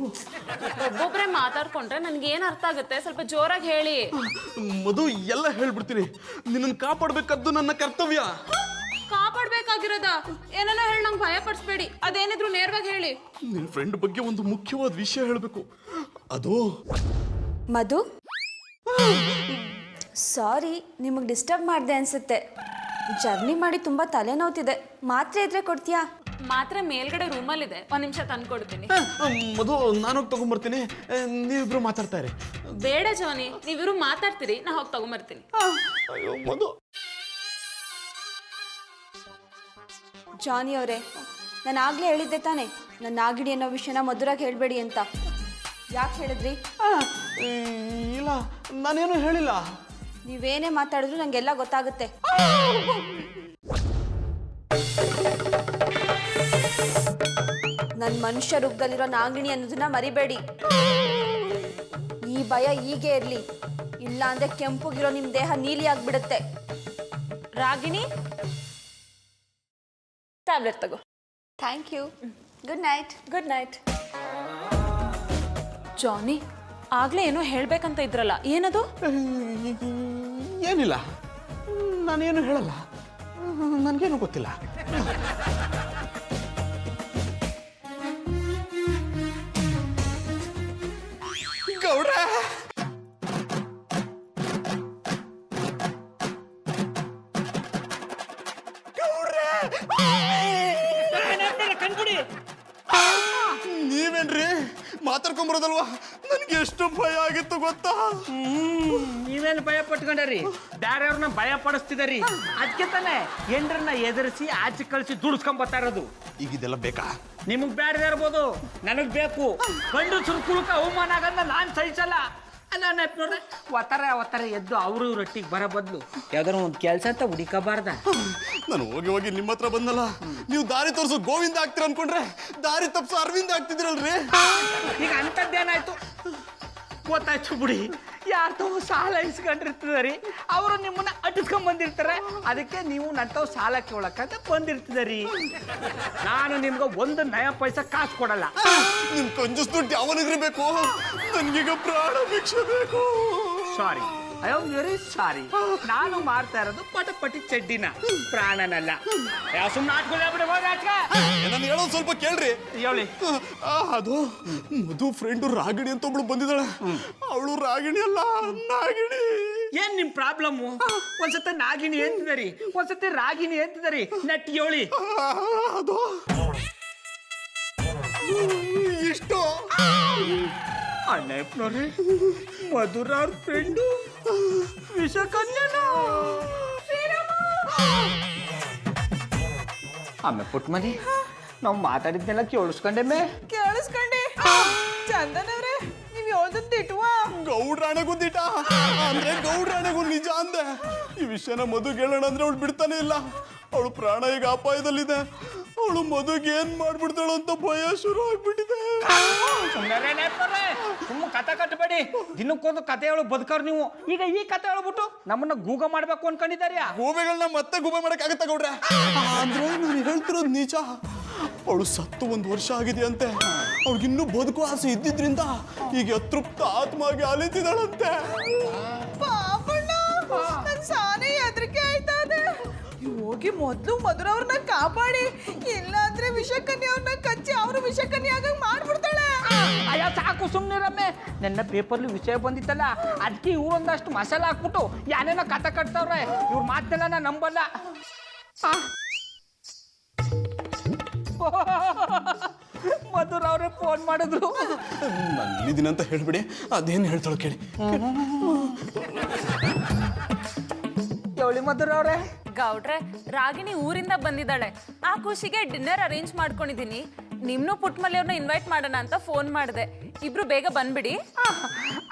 ಒಬ್ಬೊಬ್ರೆ ಮಾತಾಡ್ಕೊಂಡ್ರೆ ನನ್ಗೆ ಏನ್ ಅರ್ಥ ಆಗುತ್ತೆ? ಸ್ವಲ್ಪ ಜೋರಾಗಿ ಹೇಳಿ. ಮಧು, ಎಲ್ಲ ಹೇಳ್ಬಿಡ್ತೀನಿ. ನಿನ್ನನ್ನು ಕಾಪಾಡ್ಬೇಕಾದ್ದು ನನ್ನ ಕರ್ತವ್ಯ. ಕಾಪಾಡ್ಬೇಕಾಗಿರೋದ? ಏನೇನೋ ಹೇಳಿ ನಂಗೆ ಭಯ ಪಡಿಸ್ಬೇಡಿ. ಅದೇನಿದ್ರು ನೇರವಾಗಿ ಹೇಳಿ. ನಿನ್ನ ಫ್ರೆಂಡ್ ಬಗ್ಗೆ ಒಂದು ಮುಖ್ಯವಾದ ವಿಷಯ ಹೇಳಬೇಕು. ಅದು ಮಧು, ಸಾರಿ, ನಿಮಗೆ ಡಿಸ್ಟರ್ಬ್ ಮಾಡಿದೆ ಅನ್ಸುತ್ತೆ. ಜರ್ನಿ ಮಾಡಿ ತುಂಬ ತಲೆನೋವ್ತಿದೆ. ಮಾತ್ರೆ ಇದ್ರೆ ಕೊಡ್ತೀಯಾ? ಮಾತ್ರೆ ಮೇಲ್ಗಡೆ ರೂಮಲ್ಲಿದೆ, ಒಂದ್ ನಿಮಿಷ ತಂದ್ಕೊಡ್ತೀನಿ. ಮಧು, ನಾನೋಗಿ ತಗೊಂಡ್ಬರ್ತೀನಿ, ನೀವಿಬ್ರು ಮಾತಾಡ್ತಾ ಇರಿ. ಬೇಡ ಜಾನಿ, ನೀವಿರು ಮಾತಾಡ್ತೀರಿ, ನಾ ಹೋಗಿ ತಗೊಂಬರ್ತೀನಿ. ಅಯ್ಯೋ ಮಧು. ಜಾನಿ ಅವರೇ, ನಾನು ಆಗ್ಲೇ ಹೇಳಿದ್ದೆ ತಾನೆ, ನನ್ನ ನಾಗಿಣಿ ಅನ್ನೋ ವಿಷಯನ ಮಧುರಾಗಿ ಹೇಳಬೇಡಿ ಅಂತ. ಯಾಕೆ ಹೇಳಿದ್ರಿ? ಇಲ್ಲ, ನಾನೇನು ಹೇಳಿಲ್ಲ. ನೀವೇನೇ ಮಾತಾಡಿದ್ರು ನಂಗೆಲ್ಲ ಗೊತ್ತಾಗುತ್ತೆ. ನನ್ನ ಮನುಷ್ಯ ರೂಪದಲ್ಲಿರೋ ನಾಗಿಣಿ ಅನ್ನೋದನ್ನ ಮರಿಬೇಡಿ. ಈ ಭಯ ಹೀಗೆ ಇರ್ಲಿ, ಇಲ್ಲ ಅಂದ್ರೆ ಕೆಂಪುಗಿರೋ ನಿಮ್ ದೇಹ ನೀಲಿ ಆಗ್ಬಿಡುತ್ತೆ. ರಾಗಿಣಿ, ಟ್ಯಾಬ್ಲೆಟ್ ತಗೋ. Thank you. Good night. Good night. Johnny, ಆಗ್ಲೇ ಏನೋ ಹೇಳ್ಬೇಕಂತ ಇದ್ರಲ್ಲ, ಏನದು? ಏನಿಲ್ಲ, ನಾನೇನು ಹೇಳಲ್ಲ, ನನಗೇನು ಗೊತ್ತಿಲ್ಲ. ಗೌಡ ನೀವೇನ್ರಿ ಮಾತಾಡ್ಕೊಂಬರೋದಲ್ವಾ? ನನ್ಗೆ ಎಷ್ಟು ಭಯ ಆಗಿತ್ತು ಗೊತ್ತಾ? ನೀವೇನು ಭಯ ಪಟ್ಕೊಂಡ್ರಿ? ಬೇರೆಯವ್ರನ್ನ ಭಯ ಪಡಿಸ್ತಿದಾರಿ. ಅದಕ್ಕೆ ತಾನೆ ಹೆಂಡ್ರನ್ನ ಎದುರಿಸಿ ಆಚೆ ಕಳಿಸಿ ದುಡಿಸ್ಕೊಂಬತ್ತಾ ಇರೋದು. ಈಗ ಇದೆಲ್ಲ ಬೇಕಾ? ನಿಮಗ್ ಬೇಡದೇ ಇರ್ಬೋದು, ನನಗ್ ಬೇಕು. ಗಂಡಸ್ರು ಕುಲಕ ಅವಮಾನ ಆಗಂದ ನಾನ್ ಸಹಿಸಲ್ಲ. ಅಲ್ಲ ನೋಡ್ರೆ ಒತ್ತಾರೆ ಎದ್ದು ಅವರು ರೊಟ್ಟಿಗೆ ಬರೋ ಬದಲು ಯಾವ್ದಾರ ಒಂದು ಕೆಲಸ ಅಂತ ಹುಡುಕಬಾರ್ದ? ನಾನು ಹೋಗಿ ನಿಮ್ಮ ಹತ್ರ ಬಂದಲ್ಲ, ನೀವು ದಾರಿ ತೋರಿಸೋ ಗೋವಿಂದ ಆಗ್ತೀರ ಅನ್ಕೊಂಡ್ರೆ ದಾರಿ ತಪ್ಪಿಸೋ ಅರವಿಂದ ಆಗ್ತಿದ್ರಲ್ರಿ. ಈಗ ಅಂಥದ್ದೇನಾಯ್ತು ಗೊತ್ತಾಯ್ತು ಬಿಡಿ. ಯಾರ್ತಾವ್ ಸಾಲ ಇಸ್ಕೊಂಡಿರ್ತದ್ರಿ, ಅವರು ನಿಮ್ಮನ್ನ ಅಟಿಸ್ಕೊಂಡ್ ಬಂದಿರ್ತಾರೆ. ಅದಕ್ಕೆ ನೀವು ನಂತವ್ ಸಾಲ ಕೇಳಕ್ಕಂತ ಬಂದಿರ್ತದ್ರಿ. ನಾನು ನಿಮ್ಗೆ ಒಂದು ನಯ ಪೈಸಾ ಕಾಸು ಕೊಡಲ್ಲ. ನಿಮ್ ಕಂಜೂಸ್ ದುಡ್ಡು ಯಾವನಿಗ್ರಿ ಬೇಕು? ನನ್ಗೀಗ ಪ್ರಾಣ ಭಿಕ್ಷೆ ಬೇಕು. ಸಾರಿ, ಐ ಆಮ್ ವೆರಿ ಸಾರಿ. ನಾನು ಮಾಡ್ತಾ ಇರೋದು ಪಟಪಟಿ ಚಡ್ಡಿನ, ಪ್ರಾಣನಲ್ಲ. ಸುಮ್ಮನೆ ಆಟ್ಕೊಳ್ಳಿ. ನಾನು ಹೇಳೋದು ಸ್ವಲ್ಪ ಕೇಳ್ರಿ. ಹೇಳಿ. ಅದು ಮಧು ಫ್ರೆಂಡು ರಾಗಿಣಿ ಅಂತ ಒಬ್ಳು ಬಂದಿದ್ದಾಳೆ. ಅವಳು ರಾಗಿಣಿ ಅಲ್ಲ, ನಾಗಿಣಿ. ಏನ್ ನಿಮ್ ಪ್ರಾಬ್ಲಮ್ಮು? ಒಂದ್ಸತಿ ನಾಗಿಣಿ ಎಂತಿದರಿ, ಒಂದ್ಸತಿ ರಾಗಿಣಿ ಎಂತಿದರಿ. ನೆಟ್ ಹೇಳಿ. ಅದು ಇಷ್ಟು ಅಣ್ಣಪ್ಪನವ್ರೆ, ಮಧುರ ಅವ್ರ ಫ್ರೆಂಡು ವಿಷಕನ್ಯನ. ಆಮೇಲೆ ಪುಟ್ಮನಿ, ನಾವು ಮಾತಾಡಿದ್ನೆಲ್ಲ ಕೇಳಿಸ್ಕೊಂಡೆಮ್ಮೆ. ಕೇಳಿಸ್ಕೊಂಡಿ ಚಂದನವ್ರೆ, ನೀವ್ ಹೇಳ್ದದ್ದು ಇಟ್ವ ಗೌಡ್ರಾಣೆಗೂ ದಿಟ ಅಂದ್ರೆ ಗೌಡ್ರಾಣೆಗೂ ನಿಜ ಅಂದೆ. ಈ ವಿಷಯನ ಮಧುಗೆ ಹೇಳೋಣ ಅಂದ್ರೆ ಅವಳು ಬಿಡ್ತಾನೆ ಇಲ್ಲ. ಅವಳು ಪ್ರಾಣ ಈಗ ಅಪಾಯದಲ್ಲಿದೆ. ಅವಳು ಮಧುಗೆ ಏನ್ ಮಾಡ್ಬಿಡ್ತಾಳು ಅಂತ ಭಯ ಶುರು ಆಗ್ಬಿಟ್ಟಿದೆ. ಸುಮ್ಮ ಕತೆ ಕಟ್ಟಬೇಡಿ. ದಿನಕ್ಕೊಂದು ಕತೆ ಹೇಳು ಬದುಕವ್ರು ನೀವು. ಈಗ ಈ ಕತೆ ಹೇಳ್ಬಿಟ್ಟು ನಮ್ಮನ್ನ ಗೂಗ ಮಾಡ್ಬೇಕು ಅನ್ಕೊಂಡಿದ್ದಾರೆ. ಗೂಬೆಗಳನ್ನ ಮತ್ತೆ ಗೂಬೆ ಮಾಡಕ್ ಆಗತ್ತ ಗೌಡ್ರೆ? ಅಂದ್ರೆ ನಾನು ಹೇಳ್ತಿರೋದು ನಿಜ. ಅವಳು ಸತ್ತು 1 ವರ್ಷ ಆಗಿದೆ ಅಂತೆ. ಅವಳಿಗಿನ್ನೂ ಬದುಕು ಆಸೆ ಇದ್ದಿದ್ರಿಂದ ಈಗ ಅತೃಪ್ತ ಆತ್ಮಾಗಿ ಅಲಿತಿದ್ದಾಳಂತೆ. ಪಾಪಣ್ಣ, ನನ್ ಸಾನೇ ಹೆದರಿಕೆ ಆಯ್ತದೆ. ಹೋಗಿ ಮೊದ್ಲು ಮಧುರವ್ರನ್ನ ಕಾಪಾಡಿ, ಇಲ್ಲ ಅಂದ್ರೆ ವಿಷಕನ್ಯವ್ರನ್ನ ಕಚ್ಚಿ ಅವರು ವಿಷಕನ್ಯ ಆಗಂಗ್ ಮಾಡ್ಬಿಡ್ತಾಳೆ. ಅಯ್ಯೋ ಸಾಕು ಸುಮ್ನಿರಮ್ಮೆ. ನನ್ನ ಪೇಪರ್ಲಿ ವಿಷಯ ಬಂದಿತ್ತಲ್ಲ, ಅದಕ್ಕೆ ಇವ್ರೊಂದಷ್ಟು ಮಸಾಲ ಹಾಕ್ಬಿಟ್ಟು ಯಾನೇನೋ ಕತೆ ಕಟ್ತವ್ರೆ. ಇವ್ರ ಮಾತೆಲ್ಲ ನಾ ನಂಬಲ್ಲ. ಮಧುರ ಅವ್ರೆ ಫೋನ್ ಮಾಡಿದ್ರು. ನಾನು ಇಲ್ಲಿದ್ದೀನಿ ಅಂತ ಹೇಳ್ಬಿಡಿ, ಅದೇನು ಹೇಳ್ತಾಳೆ ಕೇಳಿ. ಹೇಳಿ ಮಧುರ ಅವ್ರೆ. ಗೌಡ್ರೆ, ರಾಗಿಣಿ ಊರಿಂದ ಬಂದಿದ್ದಾಳೆ. ಆ ಖುಷಿಗೆ ಡಿನ್ನರ್ ಅರೇಂಜ್ ಮಾಡ್ಕೊಂಡಿದ್ದೀನಿ. ನಿಮ್ನು ಪುಟ್ಮಲ್ಲಿ ಅವ್ರನ್ನ ಇನ್ವೈಟ್ ಮಾಡೋಣ ಅಂತ ಫೋನ್ ಮಾಡಿದೆ. ಇಬ್ರು ಬೇಗ ಬಂದ್ಬಿಡಿ.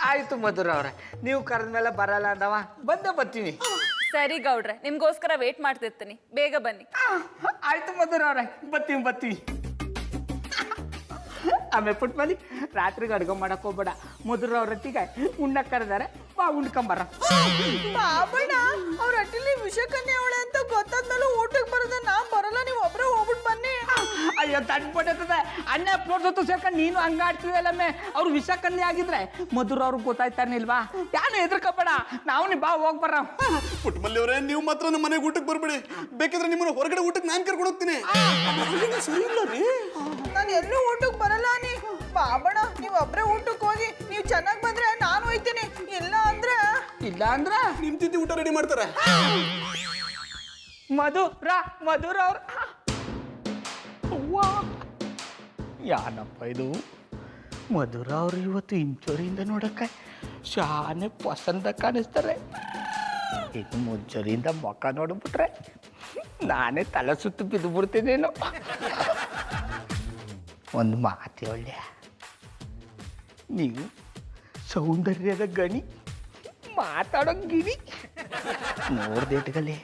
ಆಯ್ತು ಮಧುರ ಅವ್ರೆ, ನೀವು ಕರೆದ್ಮೇಲೆ ಬರಲ್ಲ ಅಂದವ ಬಂದೇ ಬರ್ತೀನಿ. ಸರಿ ಗೌಡ್ರೆ, ನಿಮ್ಗೋಸ್ಕರ ವೇಟ್ ಮಾಡ್ತಿರ್ತೀನಿ, ಬೇಗ ಬನ್ನಿ. ಆಯ್ತು ಮಧುರ ಅವ್ರೆ, ಬರ್ತೀವಿ. ಆಮೇಲೆ ಪುಟ್ಮಲ್ಲಿ ರಾತ್ರಿಗೆ ಅಡ್ಗೆ ಮಾಡಕ್ ಹೋಗ್ಬೇಡ. ಮಧುರ ಅವ್ರ ಹೊತ್ತಿಗೆ ಉಣ್ಣಕ್ ಕರೆದಾರೆ, ಬಾ ಉಣ್ಕೊಂಬರ. ಬಾಬಣ್ಣ, ಅವ್ರ ಹಟ್ಟಿಲಿ ವಿಷಕನ್ಯಾ ಅವಳೆ ಅಂತ ಗೊತ್ತಾದ್ಮೇಲೆ ಊಟಕ್ಕೆ ಬರೋದ ನಾ ಬರಲ್ಲ, ನೀವು ಒಬ್ರೇ ಹೋಗ್ಬಿಟ್ಟು ಬನ್ನಿ. ಅಯ್ಯೋ ತಡ್ಬಿಟ್ಟದೆ ಅಣ್ಣ ಪ್ಲೋಟ್ ಸೇರ್ಕೊಂಡು ನೀನು ಹಂಗಾಡ್ತಿದಲ್ಲಮ್ಮೆ. ಅವ್ರು ವಿಷಕನ್ಯೆ ಆಗಿದ್ರೆ ಮಧುರ ಅವ್ರಿಗೆ ಗೊತ್ತಾಯ್ತಾನಿಲ್ವಾ? ಯಾನು ಹೆದರ್ಕೋಬೇಡ, ನಾವು ನೀ ಬಾ ಹೋಗ್ ಬರ. ಪುಟ್ಟಮಲ್ಲಿ ಅವರೇ, ನೀವು ಮಾತ್ರ ನಮ್ಮ ಮನೆಗೆ ಊಟಕ್ಕೆ ಬರ್ಬೇಡಿ. ಬೇಕಿದ್ರೆ ನಿಮ್ಮನ್ನ ಹೊರಗಡೆ ಊಟಕ್ಕೆ ನಾನು ಕರ್ಕೊಂಡು ಹೋಗ್ತೀನಿ. ಸರಿ ಇಲ್ಲ ರೀ, ನಾನು ಎಲ್ಲೂ ಊಟಕ್ಕೆ ಬರಲ್ಲ. ಬಾಬಣ್ಣ, ನೀವು ಒಬ್ರೇ ಊಟಕ್ಕೆ ಹೋಗಿ. ನೀವು ಚೆನ್ನಾಗಿ ಬಂದ್ರೆ ನಾನು ಹೋಯ್ತೀನಿ, ಇಲ್ಲ ಅಂದ್ರೆ ನಿಮ್ ತಿಂದಿ ಊಟ ರೆಡಿ ಮಾಡ್ತಾರೆ. ಮಧುರ ಅವ್ರ ಯಾನಪ್ಪ ಇದು? ಮಧುರ ಅವರು ಇವತ್ತು ಇಂಚೋರಿಯಿಂದ ನೋಡಕ್ಕೆ ಶಾನೆ ಪಸಂದ ಕಾಣಿಸ್ತಾರೆ. ಇನ್ನು ಮುಂಚೂರಿಯಿಂದ ಮುಖ ನೋಡ್ಬಿಟ್ರೆ ನಾನೇ ತಲೆ ಸುತ್ತು ಬಿದ್ದು ಬಿಡ್ತೀನೇನು. ಒಂದು ಮಾತು ಒಳ್ಳೆ, ನೀವು ಸೌಂದರ್ಯದ ಗಣಿ, ಮಾತಾಡೋ ಗಿಣಿ. ನೋಡ್ದೇಟ್ಗಲ್ಲಿ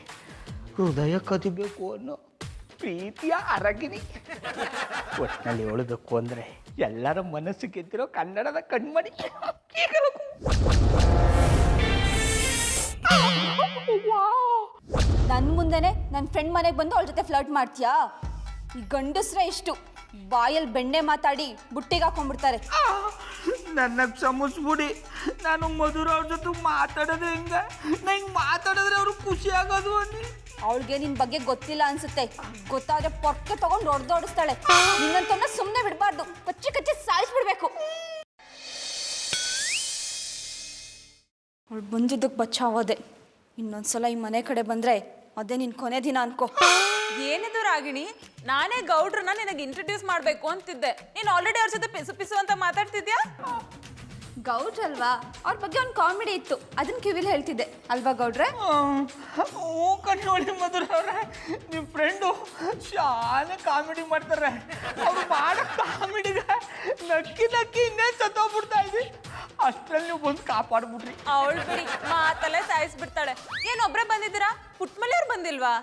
ಹೃದಯ ಕದಿಬೇಕು ಅನ್ನೋ ಪ್ರೀತಿಯ ಅರಗಿನಿ. ಒಟ್ಟಿನಲ್ಲಿ ಹೇಳಬೇಕು ಅಂದರೆ ಎಲ್ಲರ ಮನಸ್ಸು ಗೆದ್ದಿರೋ ಕನ್ನಡದ ಕಣ್ಮಣಿ. ನನ್ನ ಮುಂದೆನೆ ನನ್ನ ಫ್ರೆಂಡ್ ಮನೆಗೆ ಬಂದು ಅವಳ ಜೊತೆ ಫ್ಲರ್ಟ್ ಮಾಡ್ತೀಯಾ? ಈ ಗಂಡಸ್ರೆ ಇಷ್ಟು ಬಾಯಲ್ಲಿ ಬೆಣ್ಣೆ ಮಾತಾಡಿ ಬುಟ್ಟಿಗೆ ಹಾಕೊಂಡ್ಬಿಡ್ತಾರೆ. ನನ್ನ ಕ್ಷಮಿಸ್ಬಿಡಿ, ನಾನು ಮಧುರ ಅವ್ರ ಜೊತೆ ಮಾತಾಡೋದು ಹೆಂಗೆ? ನಂಗೆ ಮಾತಾಡಿದ್ರೆ ಅವ್ರು ಖುಷಿ ಆಗೋದು ಅನ್ನಿ. ಅವಳಿಗೆ ನಿನ್ ಬಗ್ಗೆ ಗೊತ್ತಿಲ್ಲ ಅನ್ಸುತ್ತೆ. ಗೊತ್ತಾದ್ರೆ ಪೊಕ್ಕೆ ತಗೊಂಡು ಹೊಡೆದೋಡಿಸ್ತಾಳೆ. ನಿನ್ನಂತವನ್ನ ಸುಮ್ಮನೆ ಬಿಡಬಾರ್ದು, ಕಚ್ಚಿ ಕಚ್ಚಿ ಸಾಯಿಸ್ಬಿಡ್ಬೇಕು. ಅವಳು ಬಂದಿದ್ದಕ್ಕೆ ಬಚಾವದೆ. ಇನ್ನೊಂದ್ಸಲ ಈ ಮನೆ ಕಡೆ ಬಂದ್ರೆ ಅದೇ ನಿನ್ ಕೊನೆ ದಿನ ಅನ್ಕೋ. ಏನಿದು ರಾಗಿಣಿ, ನಾನೇ ಗೌಡ್ರನ್ನ ನಿನಗೆ ಇಂಟ್ರೊಡ್ಯೂಸ್ ಮಾಡ್ಬೇಕು ಅಂತಿದ್ದೆ. ನೀನ್ ಆಲ್ರೆಡಿ ಅವ್ರ ಜೊತೆ ಪಿಸು ಪಿಸು ಅಂತ ಮಾತಾಡ್ತಿದ್ಯಾ? ಗೌಡ್ರಲ್ವಾ, ಅವ್ರ ಬಗ್ಗೆ ಒಂದು ಕಾಮಿಡಿ ಇತ್ತು, ಅದನ್ನ ಕಿವಿಲಿ ಹೇಳ್ತಿದ್ದೆ ಅಲ್ವಾ ಗೌಡ್ರೆ? ಹ್ಞೂ ನೋಡಿ ಮಧುರ ಅವ್ರೆ, ನಿಮ್ಮ ಫ್ರೆಂಡು ಶಾಲೆ ಕಾಮಿಡಿ ಮಾಡ್ತಾರೆ. ಅವ್ರು ಮಾಡೋ ಕಾಮಿಡಿಗೆ ನಕ್ಕಿ ನಕ್ಕಿ ಇನ್ನೇ ಸತ್ತೋಗ್ಬಿಡ್ತಾ ಇದ್ವಿ. ಅಷ್ಟರಲ್ಲಿ ನೀವು ಬಂದು ಕಾಪಾಡ್ಬಿಟ್ರಿ. ಅವಳು ಬಿಡಿ ಮಾತಲ್ಲೇ ಸಾಯಿಸ್ಬಿಡ್ತಾಳೆ. ಏನೊಬ್ರೆ ಬಂದಿದ್ದೀರಾ? ಪುಟ್ಮಲಿ ಅವ್ರು ಬಂದಿಲ್ವಾ?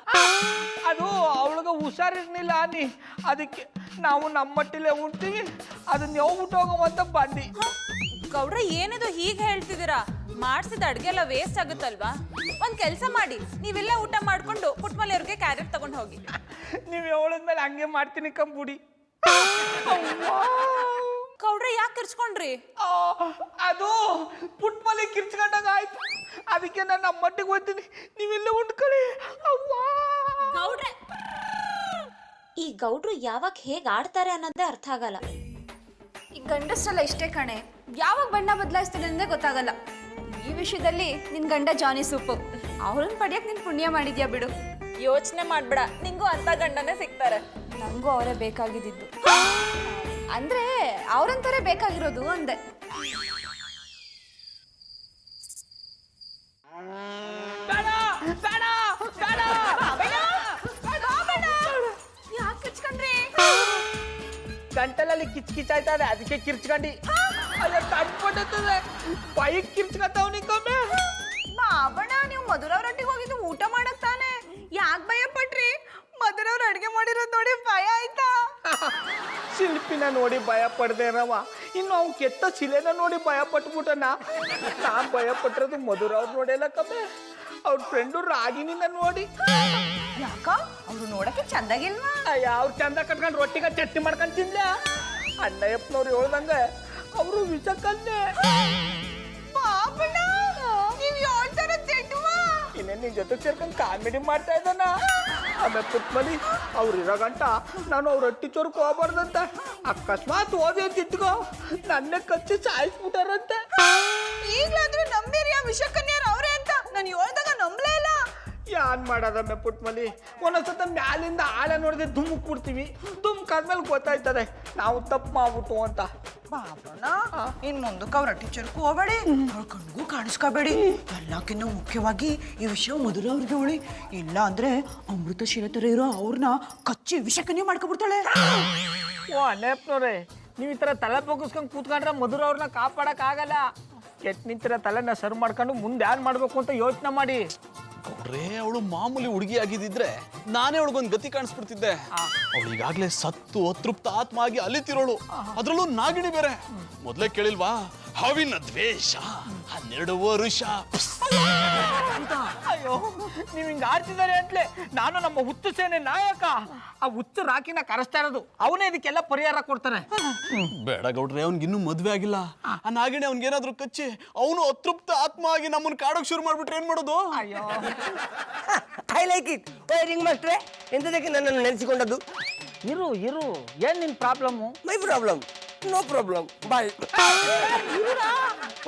ಅದು ಅವಳಿಗೆ ಹುಷಾರಿರ್ಲಿಲ್ಲ ಅನ್ನಿ, ಅದಕ್ಕೆ ನಾವು ನಮ್ಮ ಮಟ್ಟಿಲೇ ಉಣ್ತೀವಿ, ಅದನ್ನ ಯಾವ ಹೋಗೋ ಬಂದು. ಗೌಡ್ರೆ ಏನಿದು ಹೀಗೆ ಹೇಳ್ತಿದ್ದೀರಾ? ಮಾಡ್ಸಿದ ಅಡ್ಗೆ ಎಲ್ಲ ವೇಸ್ಟ್ ಆಗುತ್ತಲ್ವಾ? ಒಂದ್ ಕೆಲಸ ಮಾಡಿ, ನೀವೆಲ್ಲ ಊಟ ಮಾಡ್ಕೊಂಡು ಪುಟ್ಮಲಿ ಅವ್ರಿಗೆ ಕ್ಯಾರೆಟ್ ತಗೊಂಡು ಹೋಗಿ. ನೀವು ಹೇಳಿದ್ಮೇಲೆ ಹಂಗೆ ಮಾಡ್ತೀನಿ ಕಂಬುಡಿ. ಗೌಡ್ರೆ ಯಾಕೆ ಕಿರ್ಚ್ಕೊಂಡ್ರಿ? ಅದು ಪುಟ್ಮಲಿ ಕಿರ್ಚ್ಕೊಂಡಾಗ ಆಯ್ತು, ಅದಕ್ಕೆ ನಾನು ನಮ್ಮ ಮಟ್ಟಿಗೆ ಹೋಗ್ತೀನಿ, ನೀವೆಲ್ಲ ಉಂಡ್ಕೊಳ್ಳಿ. ಗೌಡ್ರೆ, ಈ ಗೌಡ್ರು ಯಾವಾಗ ಹೇಗೆ ಆಡ್ತಾರೆ ಅನ್ನೋದೇ ಅರ್ಥ ಆಗಲ್ಲ. ಈ ಗಂಡಸ್ರಲ್ಲ ಇಷ್ಟೇ ಕಣೆ, ಯಾವಾಗ ಬಣ್ಣ ಬದಲಾಯಿಸ್ತಾನೆ ಅನ್ನೋದೇ ಗೊತ್ತಾಗಲ್ಲ. ಈ ವಿಷಯದಲ್ಲಿ ನಿನ್ ಗಂಡ ಜಾನಿ ಸೂಪು. ಅವ್ರನ್ನ ಪಡೆಯಕ್ ನೀನ್ ಪುಣ್ಯ ಮಾಡಿದ್ಯಾ ಬಿಡು. ಯೋಚನೆ ಮಾಡ್ಬೇಡ, ನಿಂಗೂ ಅಂತ ಗಂಡನೇ ಸಿಗ್ತಾರೆ. ನಂಗೂ ಅವರೇ ಬೇಕಾಗಿದ್ದು. ಅಂದ್ರೆ ಅವ್ರಂತಾರೆ ಬೇಕಾಗಿರೋದು ಅಂದೆ. ಯಾಕೆ ಕಿರ್ಚ್ಕೊಂಡ್ರಿ? ಗಂಟಲಲ್ಲಿ ಕಿಚ್ ಕಿಚ್ಚಾಯ್ತದೆ, ಅದಕ್ಕೆ ಕಿರ್ಚ್ಕೊಂಡಿ. ಅಲ್ಲ ತಡ್ಕೊಂಡತ್ತದೆ, ಬೈಕ್ ಕಿರ್ಚ್ಕೊತಾವ್ನಿ ಕಮ್ಮಿ. ಬಾಬಣ್ಣ, ನೀವು ಮಧುರವ್ರೊಟ್ಟಿಗೆ ಹೋಗಿದ್ದು ಊಟ ಮಾಡಕ್ ತಾನೆ? ಯಾಕೆ ಭಯ ಪಟ್ರಿ? ಮಧುರವ್ರು ಅಡ್ಗೆ ಮಾಡಿರೋದು ನೋಡಿ ಭಯ ಆಯ್ತಾ? ಶಿಲ್ಪಿನ ನೋಡಿ ಭಯ ಪಡ್ದೇನವ, ಇನ್ನು ಅವ್ನು ಕೆಟ್ಟ ಶಿಲೆನ ನೋಡಿ ಭಯ ಪಟ್ಬಿಟ್ಟನ. ನಾನ್ ಭಯ ಪಟ್ಟಿರೋದು ಮಧುರ ಅವ್ರು ನೋಡಿಲ್ಲ ಕಮ್ಮಿ, ಅವ್ರ ಫ್ರೆಂಡು ರಾಗಿನಿನ ನೋಡಿ. ಯಾಕ ಅವ್ರು ನೋಡಕ್ಕೆ ಚಂದಾಗಿಲ್ವಾ? ಯಾವ ಚಂದ ಕಟ್ಕೊಂಡು ರೊಟ್ಟಿಗೆ ಚಟ್ನಿ ಮಾಡ್ಕೊಂಡು ತಿನ್ಲ. ಅಣ್ಣಯ್ಯಪ್ಪನವ್ರು ಹೇಳ್ದಂಗೆ ಅವರು ವಿಷಕನ್ನೇ. ಬಾಬಣ್ಣ, ನೀವ್ ಹೇಳ್ತಾರ ಚೆಟ್ಟುವಾ? ಇನ್ನೇ ನಿನ್ ಜೊತೆ ಸೇರ್ಕೊಂಡು ಕಾಮಿಡಿ ಮಾಡ್ತಾ ಇದ್ದಾನ. ಆಮೇಲೆ ಪುಟ್ಮಲಿ ಅವ್ರು ಇರೋ ಗಂಟ ನಾನು ಅವ್ರ ರೊಟ್ಟಿ ಚೋರ್ಕ್ ಹೋಗ್ಬಾರ್ದಂತ. ಅಕಸ್ಮಾತ್ ಹೋದೆ ಅಂತ ಇಟ್ಕೋ, ನನ್ನೇ ಕಚ್ಚಿ ಸಾಯಿಸ್ಬಿಟ್ಟಾರಂತೆ. ಈಗ್ಲಾದ್ರೂ ನಂಬಿರಿ, ಆ ವಿಷಕನ್ಯಾರ ಅವ್ರೆ ಅಂತ. ನಾನು ಹೇಳ್ದಾಗ ನಂಬಲೇ ಇಲ್ಲ. ಯಾನ್ ಮಾಡೋದಮ್ಮೆ ಪುಟ್ಮಲಿ, ಒಂದೊಂದ್ಸತ ಮ್ಯಾಲಿಂದ ಆಳ ನೋಡಿದ್ರೆ ಧುಮುಕ್ ಬಿಡ್ತೀವಿ. ಧುಮುಕಾದ್ಮೇಲೆ ಗೊತ್ತಾಯ್ತದೆ ನಾವು ತಪ್ಪು ಮಾಡ್ಬಿಟ್ಟು ಅಂತ. ಬಾಬಣ್ಣ, ಇನ್ ಮುಂದಕ್ಕೆ ಅವ್ರ ಟೀಚರ್ಗೂ ಹೋಗಬೇಡಿ, ಅವ್ರ ಕಣ್ಗೂ ಕಾಣಿಸ್ಕೋಬೇಡಿ. ಎಲ್ಲಕ್ಕಿಂತ ಮುಖ್ಯವಾಗಿ ಈ ವಿಷಯ ಮಧುರ ಅವ್ರಿಗೆ ಹೇಳಿ, ಇಲ್ಲ ಅಂದ್ರೆ ಅಮೃತಶೀಲ ಥರ ಇರೋ ಅವ್ರನ್ನ ಕಚ್ಚಿ ವಿಷಕನ್ನೇ ಮಾಡ್ಕೊಬಿಡ್ತಾಳೆ. ಓ ಅಣ್ಣಪ್ಪನವ್ರೆ, ನೀವು ಈ ಥರ ತಲೆ ಬಗ್ಗಿಸ್ಕೊಂಡು ಕೂತ್ಕೊಂಡ್ರೆ ಮಧುರ ಅವ್ರನ್ನ ಕಾಪಾಡೋಕ್ಕಾಗಲ್ಲ. ಕೆಟ್ಟ ನಿಂತಿರೋ ತಲೆನ ಸರ್ ಮಾಡ್ಕೊಂಡು ಮುಂದೆ ಯಾರು ಮಾಡಬೇಕು ಅಂತ ಯೋಚನೆ ಮಾಡಿ. ಗೌಡ್ರೆ, ಅವಳು ಮಾಮೂಲಿ ಹುಡುಗಿ ಆಗಿದ್ದಿದ್ರೆ ನಾನೇ ಅವಳಿಗೊಂದು ಗತಿ ಕಾಣಿಸ್ಬಿಡ್ತಿದ್ದೆ. ಅವಳು ಈಗಾಗ್ಲೇ ಸತ್ತು ಅತೃಪ್ತ ಆತ್ಮ ಆಗಿ ಅಲಿತಿರೋಳು, ಅದ್ರಲ್ಲೂ ನಾಗಿಣಿ ಬೇರೆ. ಮೊದ್ಲೇ ಕೇಳಿಲ್ವಾ ಹಾವಿನ ದ್ವೇಷ 12 ವರುಷ. ಅಯ್ಯೋ, ನೀವು ಹಿಂಗೆ ಆಡ್ತಿದ್ದಾರೆ ಅಂತಲೇ ನಾನು ನಮ್ಮ ಹುಚ್ಚು ಸೇನೆ ನಾಯಕ ಆ ಹುಚ್ಚು ರಾಕಿನ ಕರೆಸ್ತಾ ಇರೋದು. ಅವನೇ ಇದಕ್ಕೆಲ್ಲ ಪರಿಹಾರ ಕೊಡ್ತಾನೆ. ಬೇಡ ಗೌಡ್ರೆ, ಅವ್ನಿಗಿನ್ನೂ ಮದ್ವೆ ಆಗಿಲ್ಲ. ಆ ನಾಗಿಣಿ ಅವ್ನಿಗೇನಾದ್ರೂ ಕಚ್ಚಿ ಅವನು ಅತೃಪ್ತ ಆತ್ಮ ಆಗಿ ನಮ್ಮನ್ನ ಕಾಡೋಕ್ ಶುರು ಮಾಡ್ಬಿಟ್ರೆ ಏನ್ ಮಾಡೋದು? ಅಯ್ಯೋ, ಐ ಲೈಕ್ ಇಟ್. ರಿಂಗ್ ಮಾಸ್ಟ್ರೆ, ಎಂತದಕ್ಕೆ ನನ್ನನ್ನು ನೆನೆಸಿಕೊಂಡದ್ದು? ಇರು ಇರು, ಏನ್ ನಿನ್ problem? My problem, no problem, boy.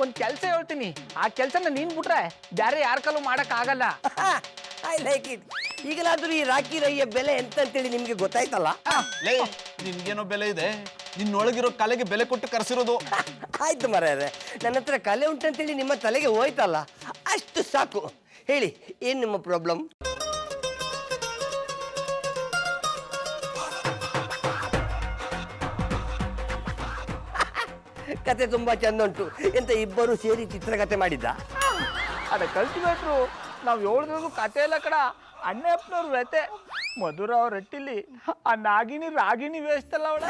ಒಂದು ಕೆಲಸ ಹೇಳ್ತೀನಿ, ಆ ಕೆಲಸನ ನೀನ್ ಬಿಟ್ರೆ ಬೇರೆ ಯಾರ ಕಲ್ಲು ಮಾಡಕ್ ಆಗಲ್ಲ. I like it. ಈಗಲಾದ್ರೂ ಈ ರಾಕಿ ರೈಯ ಬೆಲೆ ಎಂತ ಅಂತೇಳಿ ನಿಮ್ಗೆ ಗೊತ್ತಾಯ್ತಲ್ಲ? ಲೇ, ನಿನ್ಗೇನೋ ಬೆಲೆ ಇದೆ, ನಿನ್ನೊಳಗಿರೋ ಕಲೆಗೆ ಬೆಲೆ ಕೊಟ್ಟು ಕರೆಸಿರೋದು. ಆಯ್ತು ಮರ್ಯಾದೆ, ನನ್ನ ಹತ್ರ ಕಲೆ ಉಂಟಂತೇಳಿ ನಿಮ್ಮ ತಲೆಗೆ ಹೋಯ್ತಲ್ಲ, ಅಷ್ಟು ಸಾಕು. ಹೇಳಿ, ಏನ್ ನಿಮ್ಮ ಪ್ರಾಬ್ಲಮ್? ಕತೆ ತುಂಬಾ ಚಂದ ಉಂಟು. ಎಂತ ಇಬ್ಬರು ಸೇರಿ ಚಿತ್ರಕಥೆ ಮಾಡಿದ್ದ? ಅದ ಕಲ್ಟಿವೇಟ್ರು ನಾವು ಹೇಳಿದ್ರು ಕತೆ ಎಲ್ಲ ಕಡ. ಅಣ್ಣಪ್ಪನವ್ರ ವ್ಯತೆ ಮಧುರ ಅವ್ರ ರಟ್ಟಿಲಿ ಆ ನಾಗಿನಿ ರಾಗಿಣಿ ವೇಸ್ತಲ್ಲ ಅವಳ.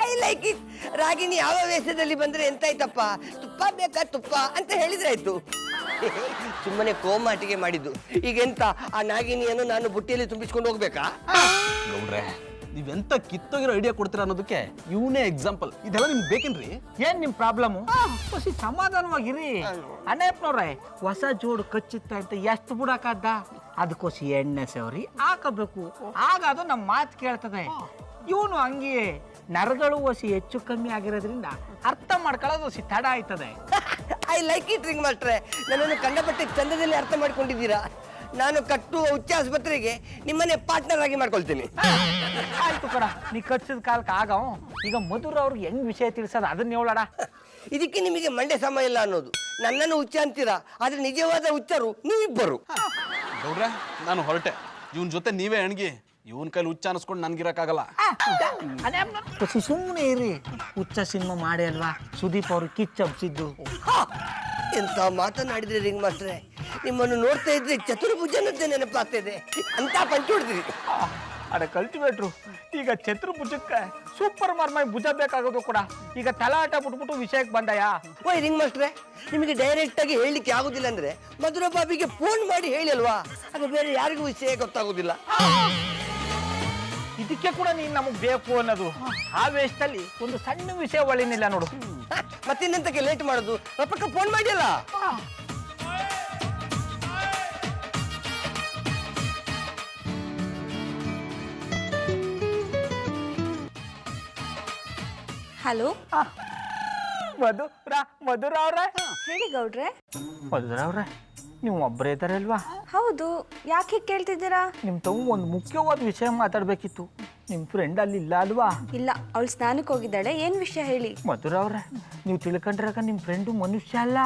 I like it. ರಾಗಿಣಿ ಯಾವ ವೇಷದಲ್ಲಿ ಬಂದ್ರೆ ಎಂತಾಯ್ತಪ್ಪ, ತುಪ್ಪ ಬೇಕಾ ತುಪ್ಪ ಅಂತ ಹೇಳಿದ್ರಾಯ್ತು. ಸುಮ್ಮನೆ ಕೋಮಾಟಿಗೆ ಮಾಡಿದ್ದು. ಈಗೆಂತ ಆ ನಾಗಿನಿಯನ್ನು ನಾನು ಬುಟ್ಟಿಯಲ್ಲಿ ತುಂಬಿಸ್ಕೊಂಡು ಹೋಗ್ಬೇಕಾ? ಗೌಡ್ರೆ, ನೀವೆಂತ ಕಿತ್ತೋಗಿರೋ ಐಡಿಯಾ ಕೊಡ್ತೀರಾ ಅನ್ನೋದಕ್ಕೆ ಇವನೇ ಎಕ್ಸಾಂಪಲ್. ಇದೆಲ್ಲ ನಿಮ್ಗೆ ಬೇಕೇನ್ರಿ? ಏನ್ ನಿಮ್ ಪ್ರಾಬ್ಲಮ್ಮು? ಖುಷಿ ಸಮಾಧಾನವಾಗಿರಿ. ಅಣ್ಣಪ್ಪನವ್ರೆ, ಹೊಸ ಜೋಡು ಕಚ್ಚಿತ್ತ ಅಂತ ಎಷ್ಟು ಬಿಡಾಕದ್ದ? ಅದಕ್ಕೋಸಿ ಎಣ್ಣೆ ಸೇವರಿ ಹಾಕಬೇಕು, ಆಗ ಅದು ನಮ್ಮ ಮಾತು ಕೇಳ್ತದೆ. ಇವನು ಹಂಗೆ ನರಗಳು ಹೊಸಿ ಹೆಚ್ಚು ಕಮ್ಮಿ ಆಗಿರೋದ್ರಿಂದ ಅರ್ಥ ಮಾಡ್ಕೊಳ್ಳೋದು ಹೊಸಿ ತಡ ಆಯ್ತದೆ. ಐ ಲೈಕ್ ಇಟ್ ರಿಂಗ್ ಮಾಸ್ಟ್ರೆ. ನನ್ನನ್ನು ಕಂಡಪಟ್ಟೆ ಚಂದದಲ್ಲಿ ಅರ್ಥ ಮಾಡ್ಕೊಂಡಿದ್ದೀರಾ. ನಾನು ಕಟ್ಟುವ ಉಚ್ಚ ಆಸ್ಪತ್ರೆಗೆ ನಿಮ್ಮನ್ನೇ ಪಾರ್ಟ್ನರ್ ಆಗಿ ಮಾಡ್ಕೊಳ್ತೀನಿ. ಆಯ್ತು ಕಡ, ನೀ ಕಚ್ಚಿದ ಕಾಲಕ್ಕೆ ಆಗ ಈಗ ಮಧುರ್ ಅವ್ರಿಗೆ ಹೆಂಗ್ ವಿಷಯ ತಿಳಿಸೋದು ಅದನ್ನ ಹೇಳೋಣ. ಇದಕ್ಕೆ ನಿಮಗೆ ಮಂಡೆ ಸಮಯ ಇಲ್ಲ ಅನ್ನೋದು. ನನ್ನನ್ನು ಹುಚ್ಚ ಅಂತೀರಾ, ಆದ್ರೆ ನಿಜವಾದ ಹುಚ್ಚರು ನೀವಿಬ್ಬರು. ಗೌಡ್ರೆ, ನಾನು ಹೊರಟೆ. ಇವನ್ ಜೊತೆ ನೀವೇ ಹೆಣ್ಗಿ. ಇವನ್ ಕೈಲಿ ಹುಚ್ಚ ಅನಿಸ್ಕೊಂಡು ನನ್ಗಿರಕ್ಕಾಗಲ್ಲ. ಖುಷಿ ಸುಮ್ಮನೆ ಇರಿ. ಹುಚ್ಚ ಸಿನಿಮಾ ಮಾಡಿ ಅಲ್ವಾ ಸುದೀಪ್ ಅವರು ಕಿಚ್ಚಬ್ಸಿದ್ದು. ಎಂತ ಮಾತನಾಡಿದ್ರೆ ರಿಂಗ್ ಮಾಸ್ಟ್ರೆ, ನಿಮ್ಮನ್ನು ನೋಡ್ತಾ ಇದ್ರೆ ಚತುರ್ಭುಜನದ್ದೇ ನೆನಪಾಗ್ತಿದೆ. ಅಂತ ಪಂಚು ಹೊಡೆದ್ರಿ. ಅದ ಕಲ್ಟಿವೇಟ್ರು ಈಗ ಚತುರ್ಭುಜಕ್ಕೆ ಸೂಪರ್ ಮಾರ್ಮೈ ಭುಜ ಬೇಕಾಗೋದು ಕೂಡ ಈಗ ತಲಾಟ ಬಿಟ್ಬಿಟ್ಟು ವಿಷಯಕ್ಕೆ ಬಂದಯಾ? ಓಯ್ ರಿಂಗ್ ಮಾಸ್ಟ್ರೆ, ನಿಮಗೆ ಡೈರೆಕ್ಟ್ ಆಗಿ ಹೇಳಲಿಕ್ಕೆ ಆಗುದಿಲ್ಲ ಅಂದ್ರೆ ಮಧುರ ಬಾಬಿಗೆ ಫೋನ್ ಮಾಡಿ ಹೇಳಿ ಅಲ್ವಾ? ಅದು ಬೇರೆ ಯಾರಿಗೂ ವಿಷಯ ಗೊತ್ತಾಗೋದಿಲ್ಲ. ಇದಕ್ಕೆ ಕೂಡ ನೀನ್ ನಮಗ್ ಬೇಕು ಅನ್ನೋದು. ಆ ವೇಷದಲ್ಲಿ ಒಂದು ಸಣ್ಣ ವಿಷಯ ಒಳಿನಿಲ್ಲ ನೋಡು. ಮತ್ತಿನ್ನಂತಕ್ಕೆ ಲೇಟ್ ಮಾಡೋದು, ಪಕ್ಕ ಫೋನ್ ಮಾಡಿ ಅಲ್ಲ. ಹಲೋ, ಮಧುರ ಅವ್ರೆ. ಹೇಳಿ ಗೌಡ್ರೆ. ಮಧುರ ಅವ್ರೆ, ನೀವು ಒಬ್ಬರೇ ಇದ್ದಾರಲ್ವಾ? ಹೌದು, ಯಾಕೆ ಹೀಗೆ ಕೇಳ್ತಿದ್ದೀರಾ? ನಿಮ್ ತಮ್ಮ ಒಂದು ಮುಖ್ಯವಾದ ವಿಷಯ ಮಾತಾಡ್ಬೇಕಿತ್ತು. ನಿಮ್ ಫ್ರೆಂಡ್ ಅಲ್ಲಿ ಇಲ್ಲ ಅಲ್ವಾ? ಇಲ್ಲ, ಅವಳು ಸ್ನಾನಕ್ಕೆ ಹೋಗಿದ್ದಾಳೆ. ಏನ್ ವಿಷಯ ಹೇಳಿ? ಮಧುರ ಅವ್ರೆ, ನೀವು ತಿಳ್ಕೊಂಡ್ರಾಗ ನಿಮ್ ಫ್ರೆಂಡು ಮನುಷ್ಯ ಅಲ್ಲ,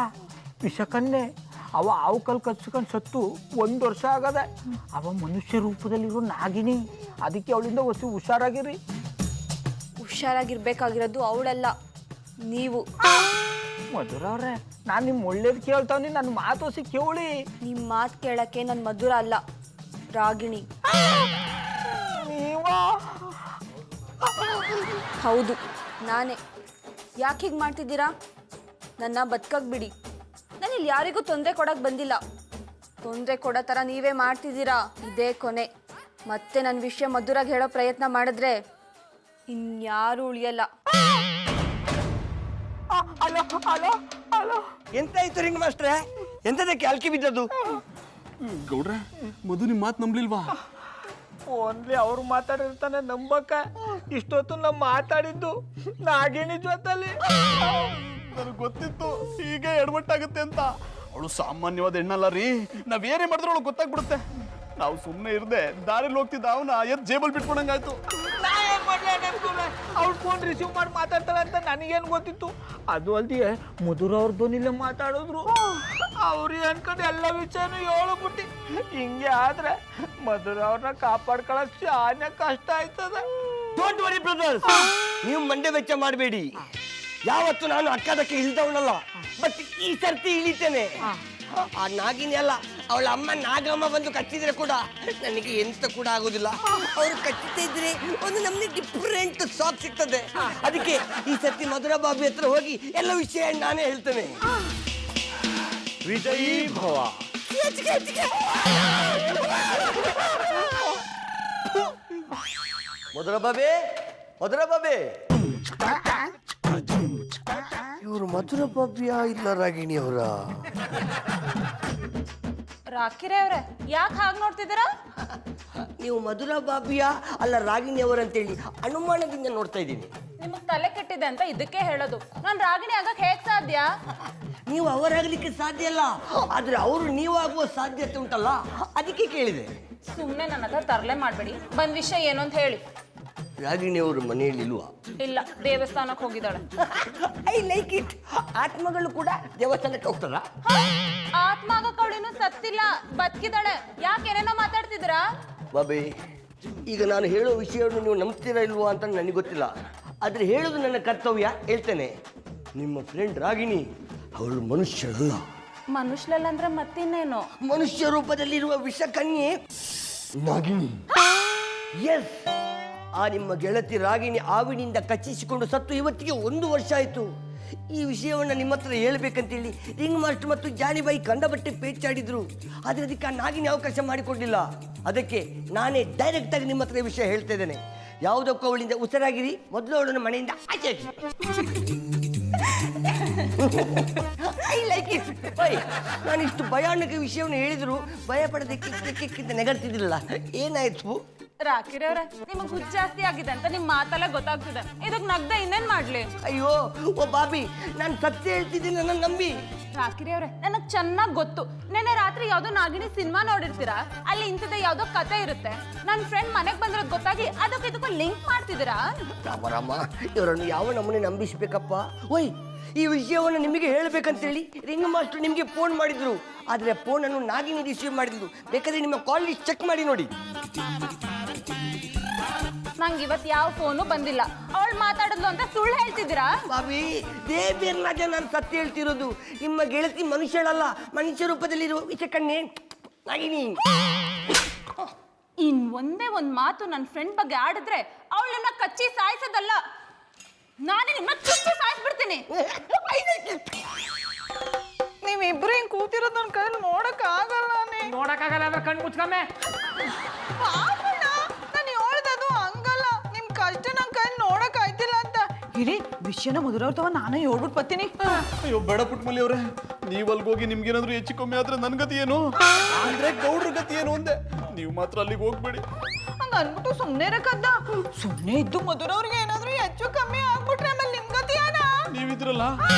ವಿಷಕನ್ನೇ. ಅವ ಆವು ಕಲ್ ಕಚ್ಕೊಂಡು ಸತ್ತು 1 ವರ್ಷ ಆಗದೆ. ಅವ ಮನುಷ್ಯ ರೂಪದಲ್ಲಿರೋ ನಾಗಿನಿ. ಅದಕ್ಕೆ ಅವಳಿಂದ ಹೊಸ ಹುಷಾರಾಗಿರಿ. ಹುಷಾರಾಗಿರ್ಬೇಕಾಗಿರೋದು ಅವಳಲ್ಲ, ನೀವು. ಮಧುರ ಅವ್ರೆ, ನಾನು ನಿಮ್ ಒಳ್ಳೇದು ಕೇಳ್ತಾವ್ನಿ, ನನ್ನ ಮಾತು ಹೊಸಿ ಕೇಳಿ. ನಿಮ್ಮ ಮಾತು ಕೇಳಕ್ಕೆ ನನ್ನ ಮಧುರ ಅಲ್ಲ, ರಾಗಿಣಿ. ನೀವಾ? ಹೌದು, ನಾನೇ. ಯಾಕೆ ಹೀಗೆ ಮಾಡ್ತಿದ್ದೀರಾ? ನನ್ನ ಬದುಕಕ್ಕೆ ಬಿಡಿ. ನಾನು ಇಲ್ಲಿ ಯಾರಿಗೂ ತೊಂದರೆ ಕೊಡಕ್ಕೆ ಬಂದಿಲ್ಲ. ತೊಂದರೆ ಕೊಡೋ ಥರ ನೀವೇ ಮಾಡ್ತಿದ್ದೀರಾ. ಇದೇ ಕೊನೆ. ಮತ್ತೆ ನನ್ನ ವಿಷಯ ಮಧುರಾಗಿ ಹೇಳೋ ಪ್ರಯತ್ನ ಮಾಡಿದ್ರೆ ಇನ್ಯಾರು ಉಳಿಯಲ್ಲ. ಎಂತಾಯ್ತು ರಿಂಗ್ ಮಾಸ್ಟ್ರೆ? ಎಂತದಕ್ಕೆ ಅಲ್ಕಿ ಬಿದ್ದದ್ದು? ಗೌಡ್ರೆ, ಮಧು ನಿಮ್ ಮಾತು ನಂಬ್ಲಿಲ್ವಾ? ಓನ್ಲಿ ಅವ್ರು ಮಾತಾಡಿರ್ತಾನೆ ನಂಬಕ್ಕ. ಇಷ್ಟೊತ್ತು ನಾವು ಮಾತಾಡಿದ್ದು ನಾಗಿಣಿ ಜೊತೆಲಿ. ನನಗೆ ಗೊತ್ತಿತ್ತು ಹೀಗೆ ಎಡವಟ್ಟಾಗುತ್ತೆ ಅಂತ. ಅವಳು ಸಾಮಾನ್ಯವಾದ ಹೆಣ್ಣಲ್ಲ ರೀ. ನಾವೇನೇ ಮಾಡಿದ್ರು ಅವಳು ಗೊತ್ತಾಗ್ಬಿಡುತ್ತೆ. ನಾವು ಸುಮ್ಮನೆ ಇರದೆ ದಾರಿಲಿ ಹೋಗ್ತಿದ್ದ ಅವನ ಎದ್ದು ಜೇಬಲ್ ಬಿಟ್ಕೊಂಡಂಗಾಯ್ತು. ಅವ್ಳು ಫೋನ್ ರಿಸೀವ್ ಮಾಡಿ ಮಾತಾಡ್ತಾಳೆ ಅಂತ ನನಗೇನು ಗೊತ್ತಿತ್ತು? ಅದು ಅಲ್ದಿ ಮಧುರ ಅವ್ರ ಧ್ವನಿಲೆ ಮಾತಾಡಿದ್ರು. ಅವ್ರು ಅನ್ಕೊಂಡು ಎಲ್ಲ ವಿಷಯನೂ ಹೇಳ್ಬಿಟ್ಟು ಹಿಂಗೆ ಆದ್ರೆ ಮಧುರ ಅವ್ರನ್ನ ಕಾಪಾಡ್ಕೊಳ್ಳೋಕೆ ಶಾನೆ ಕಷ್ಟ ಆಯ್ತದ. ಡೋಂಟ್ ವರಿ ಬ್ರದರ್ಸ್, ನೀವು ಮಂಡೆ ವೆಚ್ಚ ಮಾಡಬೇಡಿ. ಯಾವತ್ತು ನಾನು ಅಕ್ಕದಕ್ಕೆ ಇಳಿದವನಲ್ಲ, ಬಟ್ ಈ ಸರ್ತಿ ಇಳಿತೇನೆ. ಆ ನಾಗಿನಿ ಅಲ್ಲ, ಅವಳ ಅಮ್ಮ ನಾಗಮ್ಮ ಬಂದು ಕಚ್ಚಿದ್ರೆ ಕೂಡ ನನಗೆ ಎಂತ ಕೂಡ ಆಗುದಿಲ್ಲ. ಅವರು ಕಚ್ಚುತ್ತಾ ಇದ್ರೆ ಒಂದು ನಮ್ಗೆ ಡಿಫ್ರೆಂಟ್ ಸಾಕ್ ಸಿಗ್ತದೆ. ಅದಕ್ಕೆ ಈ ಸರ್ತಿ ಮಧುರ ಬಾಬಿ ಹತ್ರ ಹೋಗಿ ಎಲ್ಲ ವಿಷಯ ನಾನೇ ಹೇಳ್ತೇನೆ. ವಿಜಯೀ ಭವ. ಮಧುರ ಬಾಬೆ, ಮಧುರ ಬಾಬೆ. ಇವರು ಮಧುರ ಬಾಬಿಯ ಇಲ್ಲ ರಾಗಿಣಿ ಅವರ? ರಾಕಿರೇ ಅವ್ರೆ, ಯಾಕೆ ಹಾಗೆ ನೋಡ್ತಿದ್ದೀರಾ? ನೀವು ಮಧುರ ಬಾಬಿಯ ಅಲ್ಲ ರಾಗಿಣಿ ಅವರಂತೇಳಿ ಅನುಮಾನದಿಂದ ನೋಡ್ತಾ ಇದ್ದೀನಿ. ನಿಮಗ್ ತಲೆ ಕೆಟ್ಟಿದೆ ಅಂತ ಇದಕ್ಕೆ ಹೇಳೋದು. ನಾನು ರಾಗಿಣಿ ಆಗಕ್ ಹೇಗ್ ಸಾಧ್ಯ? ನೀವು ಅವರಾಗ್ಲಿಕ್ಕೆ ಸಾಧ್ಯ ಇಲ್ಲ, ಆದ್ರೆ ಅವರು ನೀವಾಗುವ ಸಾಧ್ಯತೆ ಉಂಟಲ್ಲ, ಅದಕ್ಕೆ ಕೇಳಿದೆ. ಸುಮ್ಮನೆ ನನ್ನ ಹತ್ರ ತರಲೆ ಮಾಡಬೇಡಿ. ಬಂದ್ ವಿಷಯ ಏನು ಅಂತ ಹೇಳಿ. ರಾಗಿಣಿ ಅವರು ಮನೆಯಲ್ಲಿ ಇಲ್ವಾ? ಇಲ್ಲ, ದೇವಸ್ಥಾನಕ್ಕೆ ಹೋಗಿದ್ದಾಳೆ. I like it. ಆತ್ಮಗಳು ಕೂಡ ದೇವಸ್ಥಾನಕ್ಕೆ ಹೋಗ್ತಾರ? ಆತ್ಮ ಆಗಕ್ಕವಳಿನೂ ಸತ್ತಿಲ್ಲ, ಬದುಕಿದ್ದಾಳೆ. ಯಾಕೆ ಏನೇನೋ ಮಾತಾಡ್ತಿದ್ದೀರಾ? ಬಾಬಿ, ಈಗ ನಾನು ಹೇಳೋ ವಿಷಯವನ್ನು ನೀವು ನಂಬ್ತೀರಾ ಇಲ್ವಾ ಅಂತ ನನಗೆ ಗೊತ್ತಿಲ್ಲ, ಆದ್ರೆ ಹೇಳೋದು ನನ್ನ ಕರ್ತವ್ಯ. ಹೇಳ್ತೇನೆ. ನಿಮ್ಮ ಫ್ರೆಂಡ್ ರಾಗಿಣಿ ಅವಳು ಮನುಷ್ಯರಲ್ಲ. ಮನುಷ್ಯರಲ್ಲ ಅಂದ್ರೆ ಮತ್ತಿನ್ನೇನು? ಮನುಷ್ಯ ರೂಪದಲ್ಲಿರುವ ವಿಷಕನ್ಯೆ ನಾಗಿಣಿ. ಎಸ್, ಆ ನಿಮ್ಮ ಗೆಳತಿ ರಾಗಿಣಿ ಆವಿನಿಂದ ಕಚ್ಚಿಸಿಕೊಂಡು ಸತ್ತು ಇವತ್ತಿಗೆ 1 ವರ್ಷ ಆಯಿತು. ಈ ವಿಷಯವನ್ನು ನಿಮ್ಮ ಹತ್ರ ಹೇಳ್ಬೇಕಂತೇಳಿ ರಿಂಗ್ ಮಾಸ್ಟರ್ ಮತ್ತು ಜಾನಿಬಾಯಿ ಕಂಡಬಟ್ಟೆ ಪೇಚಾಡಿದ್ರು. ಆದರೆ ಅದಕ್ಕೆ ಆ ನಾಗಿನಿ ಅವಕಾಶ ಮಾಡಿಕೊಡ್ಲಿಲ್ಲ. ಅದಕ್ಕೆ ನಾನೇ ಡೈರೆಕ್ಟ್ ಆಗಿ ನಿಮ್ಮ ಹತ್ರ ಈ ವಿಷಯ ಹೇಳ್ತಾ ಇದ್ದೇನೆ. ಯಾವುದಕ್ಕೂ ಅವಳಿಂದ ಉಸಿರಾಗಿರಿ, ಮೊದಲು ಅವಳನ್ನು ಮನೆಯಿಂದ ಆಚೆ ಹಾಕಿ. I like it. ನಾನು ಇಷ್ಟು ಭಯಾನಕ ವಿಷಯವನ್ನು ಹೇಳಿದ್ರು ಭಯ ಪಡೋದಕ್ಕಿಂತ ನೆಗಡ್ತಿದ್ದಿಲ್ಲ. ಏನಾಯ್ತು? ರಾಕಿರವ್ರೆ, ನಿಮಗ್ ಹುಚ್ಚ ಜಾಸ್ತಿ ಆಗಿದೆ ಅಂತ ನಿಮ್ ಮಾತಲ್ಲ ಗೊತ್ತಾಗ್ತಿದೆ. ಇದಕ್ ನಗ್ದ ಇನ್ನೇನ್ ಮಾಡ್ಲಿ? ಅಯ್ಯೋ ಓ ಬಾಬಿ, ನಾನು ಸತ್ಯ ಹೇಳ್ತಿದ್ದೀನಿ, ನನ್ನ ನಂಬಿ. ರಾಕಿರವ್ರೆ, ನನಗ್ ಚೆನ್ನಾಗ್ ಗೊತ್ತು. ನೆನ್ನೆ ರಾತ್ರಿ ಯಾವ್ದೋ ನಾಗಿಣಿ ಸಿನಿಮಾ ನೋಡಿರ್ತೀರಾ, ಅಲ್ಲಿ ಇಂಥದ್ದೇ ಯಾವ್ದೋ ಕತೆ ಇರುತ್ತೆ. ನನ್ ಫ್ರೆಂಡ್ ಮನೆಗ್ ಬಂದಿರೋದ್ ಗೊತ್ತಾಗಿ ಅದಕ್ಕೆ ಇದಕ್ಕೂ ಲಿಂಕ್ ಮಾಡ್ತಿದ್ದೀರಾ? ರಾಮ, ಇವರನ್ನು ಯಾವ ನಮ್ಮನೆ ನಂಬಿಸ್ಬೇಕಪ್ಪ? ಓಯ್, ಈ ವಿಷಯವನ್ನು ನಿಮಗೆ ಹೇಳಬೇಕಂತೇಳಿ ರಿಂಗ್ ಮಾಸ್ಟರ್ ನಿಮಗೆ ಫೋನ್ ಮಾಡಿದ್ರು. ಆದರೆ ಫೋನನ್ನು ನಾಗಿನಿ ರಿಸೀವ್ ಮಾಡಿದ್ರು. ಬೇಕಾದ್ರೆ ನಿಮ್ಮ ಕಾಲ್ ಲಿಸ್ಟ್ ಚೆಕ್ ಮಾಡಿ ನೋಡಿ. ನಂಗೆ ಇವತ್ತು ಯಾವ ಫೋನು ಬಂದಿಲ್ಲ. ಅವಳು ಮಾತಾಡಿದ್ಲು ಅಂತ ಸುಳ್ಳು ಹೇಳ್ತಿದ್ದೀರಾ? ಬಾಬಿ, ದೇವಿಯನ್ನಾಗ ನಾನು ಸತ್ಯ ಹೇಳ್ತಿರೋದು. ನಿಮ್ಮ ಗೆಳತಿ ಮನುಷ್ಯಳಲ್ಲ, ಮನುಷ್ಯ ರೂಪದಲ್ಲಿರುವ ವಿಷಕನ್ನೇ ನಾಗಿನಿ. ಇನ್ ಒಂದೇ ಒಂದ್ ಮಾತು ನನ್ನ ಫ್ರೆಂಡ್ ಬಗ್ಗೆ ಆಡಿದ್ರೆ ಅವಳನ್ನ ಕಚ್ಚಿ ಸಾಯಿಸೋದಲ್ಲ, ನಾನೇ ನಿಮ್ಮ ಚುಚ್ಚಿ ಸಾಯಿಸ್ಬಿಡ್ತೀನಿ. ನೀವಿಬ್ರು ಹಿಂಗ್ ಕೂತಿರೋದು ನನ್ನ ಕೈಯಲ್ಲಿ ನೋಡಕ್ ಆಗಲ್ಲ. ನೋಡಕ್ಕಾಗಲ್ಲ ಅಂದ್ರೆ ಕಣ್ಣು ಮುಚ್ಕಮ್ಮೆ. ನಾನು ಹೇಳ್ದದು ಹಂಗಲ್ಲ, ನಿಮ್ ಕಷ್ಟ ನನ್ ಕೈಯಲ್ಲಿ ನೋಡಕ್ ಆಯ್ತಿಲ್ಲ ಅಂತ. ಇರಿ, ವಿಷಯನ ಮಧುರವ್ರ ತವ ನಾನೇ ಹೇಳ್ಬಿಟ್ಟು ಬರ್ತೀನಿ. ಅಯ್ಯೋ ಬೇಡ ಪುಟ್ಮಲ್ಲಿ ಅವ್ರೆ, ನೀವು ಅಲ್ಗೋಗಿ ನಿಮ್ಗೇನಾದ್ರೂ ಹೆಚ್ಚು ಕಮ್ಮಿ ಆದ್ರೆ ನನ್ ಗತಿ ಏನು ಅಂದ್ರೆ ಗೌಡ್ರ ಗತಿ ಏನು ಅಂದೆ. ನೀವು ಮಾತ್ರ ಅಲ್ಲಿಗೆ ಹೋಗ್ಬೇಡಿ. ಹಂಗ ಅನ್ಬಿಟ್ಟು ಸುಮ್ನೆ ಇರಕದ್ದ. ಸುಮ್ನೆ ಇದ್ದು ಮಧುರವ್ರಿಗೆ ಏನಾದ್ರೂ ಹೆಚ್ಚು ಕಮ್ಮಿ ಆಗ್ಬಿಟ್ರೆ ಆಮೇಲೆ ನಿಮ್ ಗತಿ ಏನ? ನೀವಿದ್ರಲ್ಲ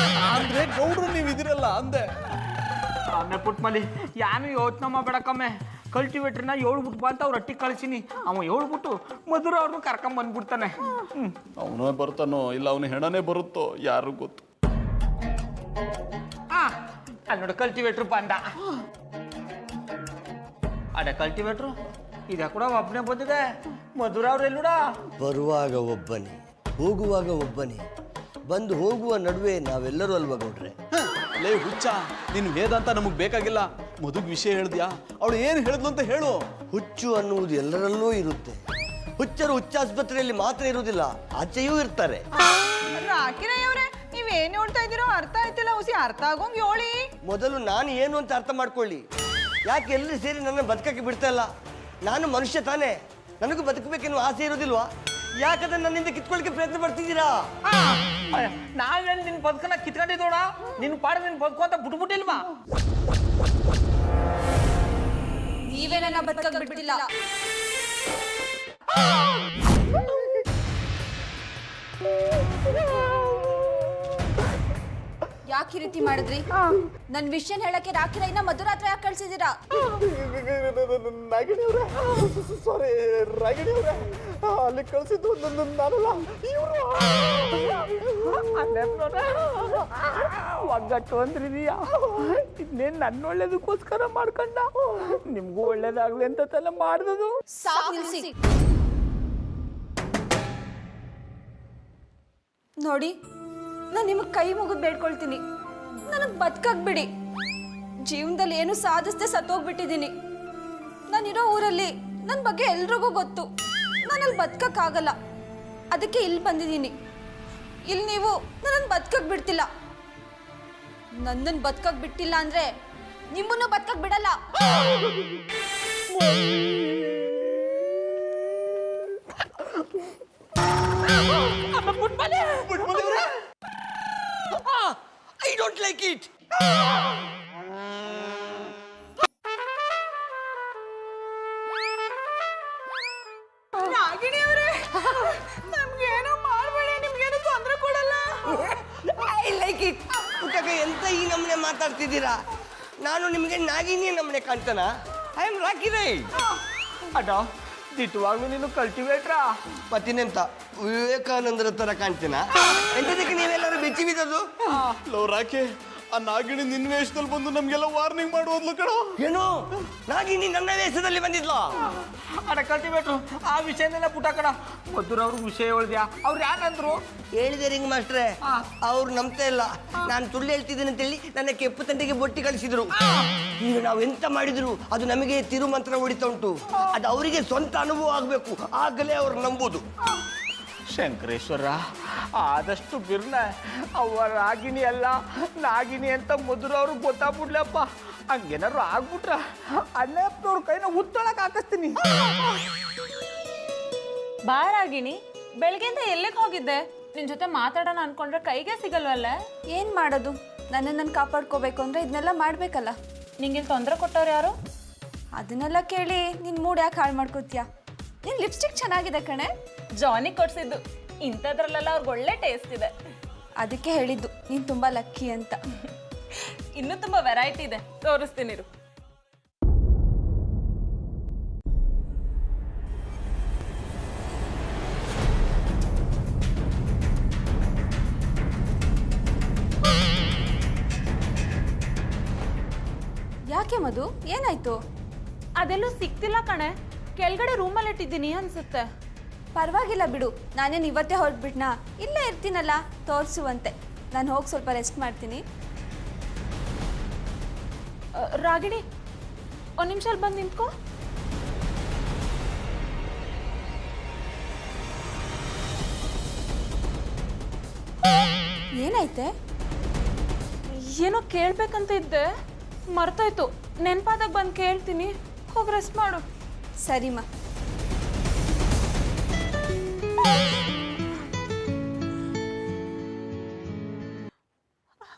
ಅಂದ್ರೆ ಗೌಡ್ರು ನೀವಿದಿರಲ್ಲ ಅಂದೆ. ಆಮೇಲೆ ಪುಟ್ಮಲ್ಲಿ ಯಾನು ಯೋಚನೆ ಮಾಡಬೇಡಕ್ಕಮ್ಮೆ. ಕಲ್ಟಿವೇಟ್ರನ್ನ ಹೇಳ್ಬಿಟ್ಟು ಬಾ ಅಂತ ಅವ್ರು ಅಟ್ಟಿಗೆ ಕಳ್ಸೀನಿ. ಅವ ಹೇಳ್ಬಿಟ್ಟು ಮಧುರ ಅವ್ರನ್ನ ಕರ್ಕೊಂಡ್ ಬಂದ್ಬಿಡ್ತಾನೆ. ಅವನೇ ಬರ್ತಾನೋ ಇಲ್ಲ ಅವನ ಹೆಣನೇ ಬರುತ್ತೋ ಯಾರು ಗೊತ್ತು. ಅಲ್ಲಿ ನೋಡಿ ಕಲ್ಟಿವೇಟ್ರು ಬಂದ. ಅದೇ ಕಲ್ಟಿವೇಟ್ರು ಇದ ಕೂಡ ಒಬ್ಬನೇ ಬಂದಿದೆ. ಮಧುರ ಅವ್ರು ಎಲ್ಲೂಡ? ಬರುವಾಗ ಒಬ್ಬನೇ, ಹೋಗುವಾಗ ಒಬ್ಬನೇ, ಬಂದು ಹೋಗುವ ನಡುವೆ ನಾವೆಲ್ಲರೂ ಅಲ್ವಾ ಗೌಡ್ರೆ? ಲೇ ಹುಚ್ಚ, ನೀನು ವೇದಾಂತ ನಮಗ್ ಬೇಕಾಗಿಲ್ಲ. ಮದುಗ್ ವಿಷಯ ಹೇಳ್ದ್ಯಾ? ಅವಳು ಏನ್ ಹೇಳಿದ್ಲು ಅಂತ ಹೇಳು. ಹುಚ್ಚು ಅನ್ನುವುದು ಎಲ್ಲರಲ್ಲೂ ಇರುತ್ತೆ. ಹುಚ್ಚರು ಹುಚ್ಚಾಸ್ಪತ್ರೆಯಲ್ಲಿ ಮಾತ್ರ ಇರುವುದಿಲ್ಲ, ಆಚೆಯೂ ಇರ್ತಾರೆ. ರಾಕಿರಯ್ಯವ್ರೆ, ನೀವೇನ್ ಹೇಳ್ತಾ ಇದ್ದೀರೋ ಅರ್ಥ ಆಯ್ತಿಲ್ಲ. ಹುಸಿ ಅರ್ಥ ಆಗೋಂಗ್ ಹೇಳಿ. ಮೊದಲು ನಾನು ಏನು ಅಂತ ಅರ್ಥ ಮಾಡ್ಕೊಳ್ಳಿ. ಯಾಕೆ ಎಲ್ಲರೂ ಸೇರಿ ನನ್ನ ಬದುಕಕ್ಕೆ ಬಿಡ್ತಾ ಇಲ್ಲ? ನಾನು ಮನುಷ್ಯ ತಾನೇ, ನನಗೂ ಬದುಕಬೇಕೆನ್ನುವ ಆಸೆ ಇರೋದಿಲ್ವಾ? ಯಾಕಂದ್ರೆ ನನ್ನಿಂದ ಕಿತ್ಕೊಳ್ಳಿಕ್ಕೆ ಪ್ರಯತ್ನ ಪಡ್ತಿದ್ದೀರಾ? ನಾವೇನು ನಿನ್ನ ಬದುಕನ್ನ ಕಿತ್ಕೊಂಡಿದ್ದೋಣ? ನಿನ್ನ ಪಾಡ ನಿನ್ನ ಬದುಕು ಅಂತ ಬಿಟ್ಬಿಟ್ಟಿಲ್ವಾ? ನೀವೇ ನನ್ನ ಬದುಕಕ್ಕೆ ಬಿಟ್ಟಿಲ್ಲ. ಯಾಕೆ ಈ ರೀತಿ ಮಾಡಿದ್ರಿ? ನನ್ ವಿಷಯ ಹೇಳಕ್ಕೆ ರಾಕಿರೈನ ಮಧುರ ಹತ್ರ ಯಾಕೆ ಕಳ್ಸಿದ್ದೀರಾ? ನಾಗಿಣಿ ಅವ್ರೆ, ಸಾರಿ ರಾಗಿಣಿ ಅವ್ರೆ, ಅಲ್ಲಿ ಕಳ್ಸಿದ್ದು ನಾನಲ್ಲ, ಇವರು. ಒಗ್ಗಟ್ಟು ಅಂದ್ರಿದೀಯಾ? ಇನ್ನೇನು ನನ್ನ ಒಳ್ಳೇದಕ್ಕೋಸ್ಕರ ಮಾಡ್ಕೊಂಡ, ನಿಮ್ಗೂ ಒಳ್ಳೇದಾಗ್ಲಿ ಅಂತ ತಲೆ ಮಾಡ್ದದು. ಸಾಕು ನಿಲ್ಸಿ. ನೋಡಿ, ನಾನು ನಿಮಗೆ ಕೈ ಮುಗಿದು ಬೇಡ್ಕೊಳ್ತೀನಿ, ನನಗೆ ಬದುಕಕ್ಕೆ ಬಿಡಿ. ಜೀವನದಲ್ಲಿ ಏನು ಸಾಧಿಸದೆ ಸತ್ತೋಗ್ಬಿಟ್ಟಿದ್ದೀನಿ. ನಾನಿರೋ ಊರಲ್ಲಿ ನನ್ನ ಬಗ್ಗೆ ಎಲ್ರಿಗೂ ಗೊತ್ತು. ನಾನಲ್ಲಿ ಬದುಕಕ್ಕಾಗಲ್ಲ, ಅದಕ್ಕೆ ಇಲ್ಲಿ ಬಂದಿದ್ದೀನಿ. ಇಲ್ಲಿ ನೀವು ನನ್ನನ್ನು ಬದುಕಕ್ಕೆ ಬಿಡ್ತಿಲ್ಲ. ನನ್ನನ್ನು ಬದುಕಕ್ಕೆ ಬಿಟ್ಟಿಲ್ಲ ಅಂದರೆ ನಿಮ್ಮನ್ನು ಬದುಕಕ್ಕೆ ಬಿಡಲ್ಲ. I don't like it. ನಾಗಿಣಿಯವರೇ, ನಮ್ಗೇನೋ ಮಾಡಬೇಡಿ, ನಿಮ್ಗೇನು ತೊಂದರೆ ಕೊಡಲ್ಲ. I like it. ಪುಟ್ಟಕ್ಕ, ಎಂತ ಈ ನಮ್ಮನೆ ಮಾತಾಡ್ತಿದ್ದೀರಾ? ನಾನು ನಿಮಗೆ ನಾಗಿನಿ ನಮ್ಮನೆ ಕಾಣ್ತಾನ? I am ರಾಕಿರೈ. ಅಡ ದಿಟ್ಟವಾಗ್ಲೂ ನೀನು ಕಲ್ಟಿವೇಟ್ರಾ? ಮತ್ತಿನೆಂತ ವಿವೇಕಾನಂದರ ತರ ಕಾಣ್ತೀನ? ಎಂತದಕ್ಕೆ ನೀವೆಲ್ಲರೂ ಬೆಚ್ಚಿ ಬಿದ್ದದು? ಲೋ ರಾಕೆ, ಆ ನಾಗಿಣಿ ನಿನ್ ವೇಷದಲ್ಲಿ ಬಂದು ನಮ್ಗೆಲ್ಲ ವಾರ್ನಿಂಗ್ ಮಾಡುವದ್ಲು ಕಣೋ. ಏನು, ನಾಗಿನಿ ನನ್ನ ವೇಷದಲ್ಲಿ ಬಂದಿದ್ಲ? ಅಡ ಕಲ್ಟಿವೇಟ್ರು ಆ ವಿಷಯನೆಲ್ಲ ಪುಟ್ಟ ಕಡ. ಮಧುರ ಅವ್ರ ವಿಷಯ ಹೇಳ್ದ್ಯಾ? ಅವ್ರು ಯಾರಂದ್ರು? ಹೇಳಿದೆ ರಿಂಗ್ ಮಾಸ್ಟ್ರೆ, ಅವ್ರು ನಂಬ್ತಾ ಇಲ್ಲ. ನಾನು ಸುಳ್ಳು ಹೇಳ್ತಿದ್ದೀನಿ ಅಂತೇಳಿ ನನ್ನ ಕೆಂಪು ತಂದೆಗೆ ಬೊಟ್ಟಿ ಕಳಿಸಿದ್ರು. ಈಗ ನಾವು ಎಂತ ಮಾಡಿದ್ರು ಅದು ನಮಗೆ ತಿರುಮಂತ್ರ ಹೊಡಿತಾ ಉಂಟು. ಅದು ಅವರಿಗೆ ಸ್ವಂತ ಅನುಭವ ಆಗಬೇಕು, ಆಗಲೇ ಅವ್ರು ನಂಬುದು. ಶಂಕರೇಶ್ವರ, ಆದಷ್ಟು ಬಿರ್ನ ಅವ ರಾಗಿಣಿ ಅಲ್ಲ ನಾಗಿನಿ ಅಂತ ಮಧುರ ಅವ್ರಿಗೆ ಗೊತ್ತಾಗ್ಬಿಡ್ಲಪ್ಪ. ಹಂಗೇನಾದ್ರು ಆಗ್ಬಿಟ್ರ ಅಣ್ಣಪ್ಪನವ್ರ ಕೈನ ಉತ್ತೊಳಕ್ ಹಾಕಿಸ್ತೀನಿ. ಬಾ ರಾಗಿಣಿ, ಬೆಳಗ್ಗೆಯಿಂದ ಎಲ್ಲಿಗೆ ಹೋಗಿದ್ದೆ? ನಿನ್ ಜೊತೆ ಮಾತಾಡೋಣ ಅನ್ಕೊಂಡ್ರೆ ಕೈಗೆ ಸಿಗಲ್ವಲ್ಲ? ಏನು ಮಾಡೋದು, ನನ್ನನ್ನು ಕಾಪಾಡ್ಕೋಬೇಕು ಅಂದರೆ ಇದನ್ನೆಲ್ಲ ಮಾಡಬೇಕಲ್ಲ. ನಿಂಗೆ ತೊಂದರೆ ಕೊಟ್ಟವ್ರು ಯಾರು? ಅದನ್ನೆಲ್ಲ ಕೇಳಿ ನಿನ್ನ ಮೂಡ್ ಯಾಕೆ ಹಾಳು ಮಾಡ್ಕೋತೀಯ? ನಿನ್ನ ಲಿಪ್ಸ್ಟಿಕ್ ಚೆನ್ನಾಗಿದೆ ಕಣೆ. ಜಾನಿ ಕೊಡ್ಸಿದ್ದು. ಇಂಥದ್ರಲ್ಲೆಲ್ಲ ಅವ್ರಿಗೆ ಒಳ್ಳೆ ಟೇಸ್ಟ್ ಇದೆ. ಅದಕ್ಕೆ ಹೇಳಿದ್ದು ನೀನು ತುಂಬ ಲಕ್ಕಿ ಅಂತ. ಇನ್ನೂ ತುಂಬ ವೆರೈಟಿ ಇದೆ, ತೋರಿಸ್ತೀನಿ ಇರು. ಯಾಕೆ ಮಧು, ಏನಾಯ್ತು? ಅದೆಲ್ಲೂ ಸಿಕ್ತಿಲ್ಲ ಕಣೆ, ಕೆಳಗಡೆ ರೂಮಲ್ಲಿ ಇಟ್ಟಿದ್ದೀನಿ ಅನ್ಸುತ್ತೆ. ಪರವಾಗಿಲ್ಲ ಬಿಡು, ನಾನೇನು ಇವತ್ತೇ ಹೊರಟ್ಬಿಟ್ನಾ? ಇಲ್ಲೇ ಇರ್ತೀನಲ್ಲ, ತೋರಿಸುವಂತೆ. ನಾನು ಹೋಗಿ ಸ್ವಲ್ಪ ರೆಸ್ಟ್ ಮಾಡ್ತೀನಿ. ರಾಗಿಣಿ, ಒಂದು ನಿಮಿಷ ಅಲ್ಲಿ ಬಂದು ನಿಂತ್ಕೋ. ಏನಾಯ್ತೆ? ಏನೋ ಕೇಳ್ಬೇಕಂತ ಇದ್ದೆ, ಮರ್ತಾಯ್ತು. ನೆನ್ಪಾದಾಗ ಬಂದು ಕೇಳ್ತೀನಿ. ಹೋಗಿ ರೆಸ್ಟ್ ಮಾಡು. ಸರಿಮಾ.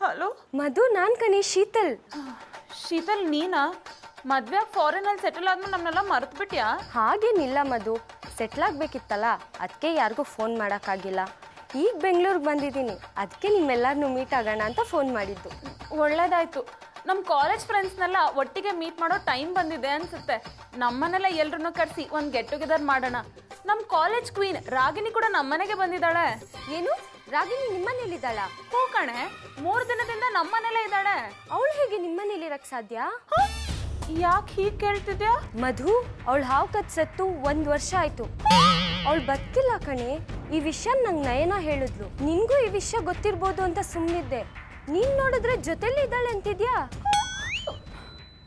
ಹಲೋ ಮಧು, ನಾನು ಕಣಿ ಶೀತಲ್. ಶೀತಲ್, ನೀನಾ? ಮದ್ವೆ ಫಾರಿನಲ್ಲಿ ಸೆಟಲ್ ಆದ್ಮೇಲೆ ನಮ್ಮನ್ನೆಲ್ಲ ಮರೆತುಬಿಟ್ಯಾ? ಹಾಗೇನಿಲ್ಲ ಮಧು, ಸೆಟ್ಲ್ ಆಗಬೇಕಿತ್ತಲ್ಲ, ಅದಕ್ಕೆ ಯಾರಿಗೂ ಫೋನ್ ಮಾಡೋಕ್ಕಾಗಿಲ್ಲ. ಈಗ ಬೆಂಗಳೂರಿಗೆ ಬಂದಿದ್ದೀನಿ, ಅದಕ್ಕೆ ನಿಮ್ಮೆಲ್ಲರನ್ನೂ ಮೀಟ್ ಆಗೋಣ ಅಂತ ಫೋನ್ ಮಾಡಿದ್ದು. ಒಳ್ಳೇದಾಯ್ತು. ನಮ್ಮ ಕಾಲೇಜ್ ಫ್ರೆಂಡ್ಸ್ನೆಲ್ಲ ಒಟ್ಟಿಗೆ ಮೀಟ್ ಮಾಡೋ ಟೈಮ್ ಬಂದಿದೆ ಅನ್ಸುತ್ತೆ. ನಮ್ಮನ್ನೆಲ್ಲ ಎಲ್ರನ್ನೂ ಕರೆಸಿ ಒಂದು ಗೆಟ್ ಟುಗೆದರ್ ಮಾಡೋಣ. ನಮ್ಮ ಕಾಲೇಜ್ ಕ್ವೀನ್ ರಾಗಿಣಿ ಕೂಡ ನಮ್ಮನೆಗೆ ಬಂದಿದ್ದಾಳೆ. ಏನು, ರಾಗಿಣಿ ನಿಮ್ಮನೇಲಿದ್ದಾಳ? ಹೂ ಕಣೆ, 3 ದಿನದಿಂದ ನಮ್ಮನೇಲೇ ಇದ್ದಾಳೆ. ಅವಳು ಹೇಗೆ ನಿಮ್ಮನೇಲಿರಕ್ಕೆ ಸಾಧ್ಯ? ಯಾಕೆ ಹೀಗೆ ಕೇಳ್ತಿದ್ಯಾ? ಮಧು, ಅವಳು ಹಾವು ಕತ್ ಸತ್ತು 1 ವರ್ಷ ಆಯ್ತು. ಅವಳು ಬದುಕಿಲ್ಲ ಕಣೆ. ಈ ವಿಷಯ ನಂಗೆ ನಯನ ಹೇಳಿದ್ಲು. ನಿನ್ಗೂ ಈ ವಿಷಯ ಗೊತ್ತಿರ್ಬೋದು ಅಂತ ಸುಮ್ಮನಿದ್ದೆ. ನೀನ್ ನೋಡಿದ್ರೆ ಜೊತೆಲಿ ಇದ್ದಾಳೆ ಅಂತಿದ್ಯಾ?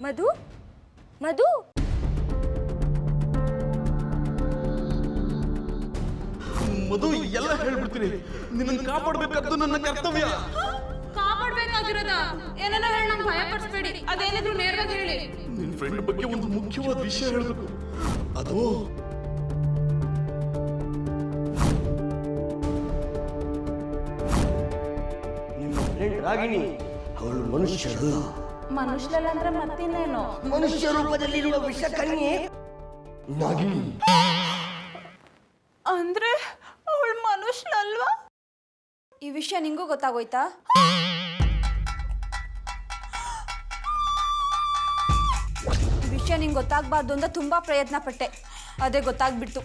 ಮಧು, ಮಧು, ಮಧು, ಎಲ್ಲ ಹೇಳ್ಬಿಡ್ತೀನಿ. ನಿನ್ನನ್ನು ಕಾಪಾಡಬೇಕಾದ್ದು ನನ್ನ ಕರ್ತವ್ಯ. ಕಾಪಾಡ್ಬೇಕಾಗಿರೋದ? ಏನನ್ನ ಹೇಳಿ ನಮ್ಗೆ ಭಯ ಪಡಿಸ್ಬೇಡಿ. ಅದೇನಿದ್ರು ನೇರವಾಗಿ ಹೇಳಿ. ನಿನ್ನ ಫ್ರೆಂಡ್ ಬಗ್ಗೆ ಒಂದು ಮುಖ್ಯವಾದ ವಿಷಯ ಹೇಳಬೇಕು. ಅದು ನಿಮ್ಮ ಫ್ರೆಂಡ್ ರಾಗಿಣಿ ಅವಳು ಮನುಷ್ಯರಲ್ಲ. ಮನುಷ್ಯಲ್ಲ ಅಂದ್ರೆ ಮತ್ತಿನ್ನೇನು? ಮನುಷ್ಯ ರೂಪದಲ್ಲಿರುವ ವಿಷ ಕನ್ಯೆ ನಾಗಿಣಿ. ಅಂದ್ರೆ ಅವಳು ಮನುಷ್ಯಲ್ವಾ? ಈ ವಿಷಯ ನಿಂಗೂ ಗೊತ್ತಾಗೋಯ್ತಾ? ಈ ವಿಷಯ ನಿಂಗೆ ಗೊತ್ತಾಗಬಾರ್ದು ಅಂತ ತುಂಬ ಪ್ರಯತ್ನ ಪಟ್ಟೆ, ಅದೇ ಗೊತ್ತಾಗ್ಬಿಡ್ತು.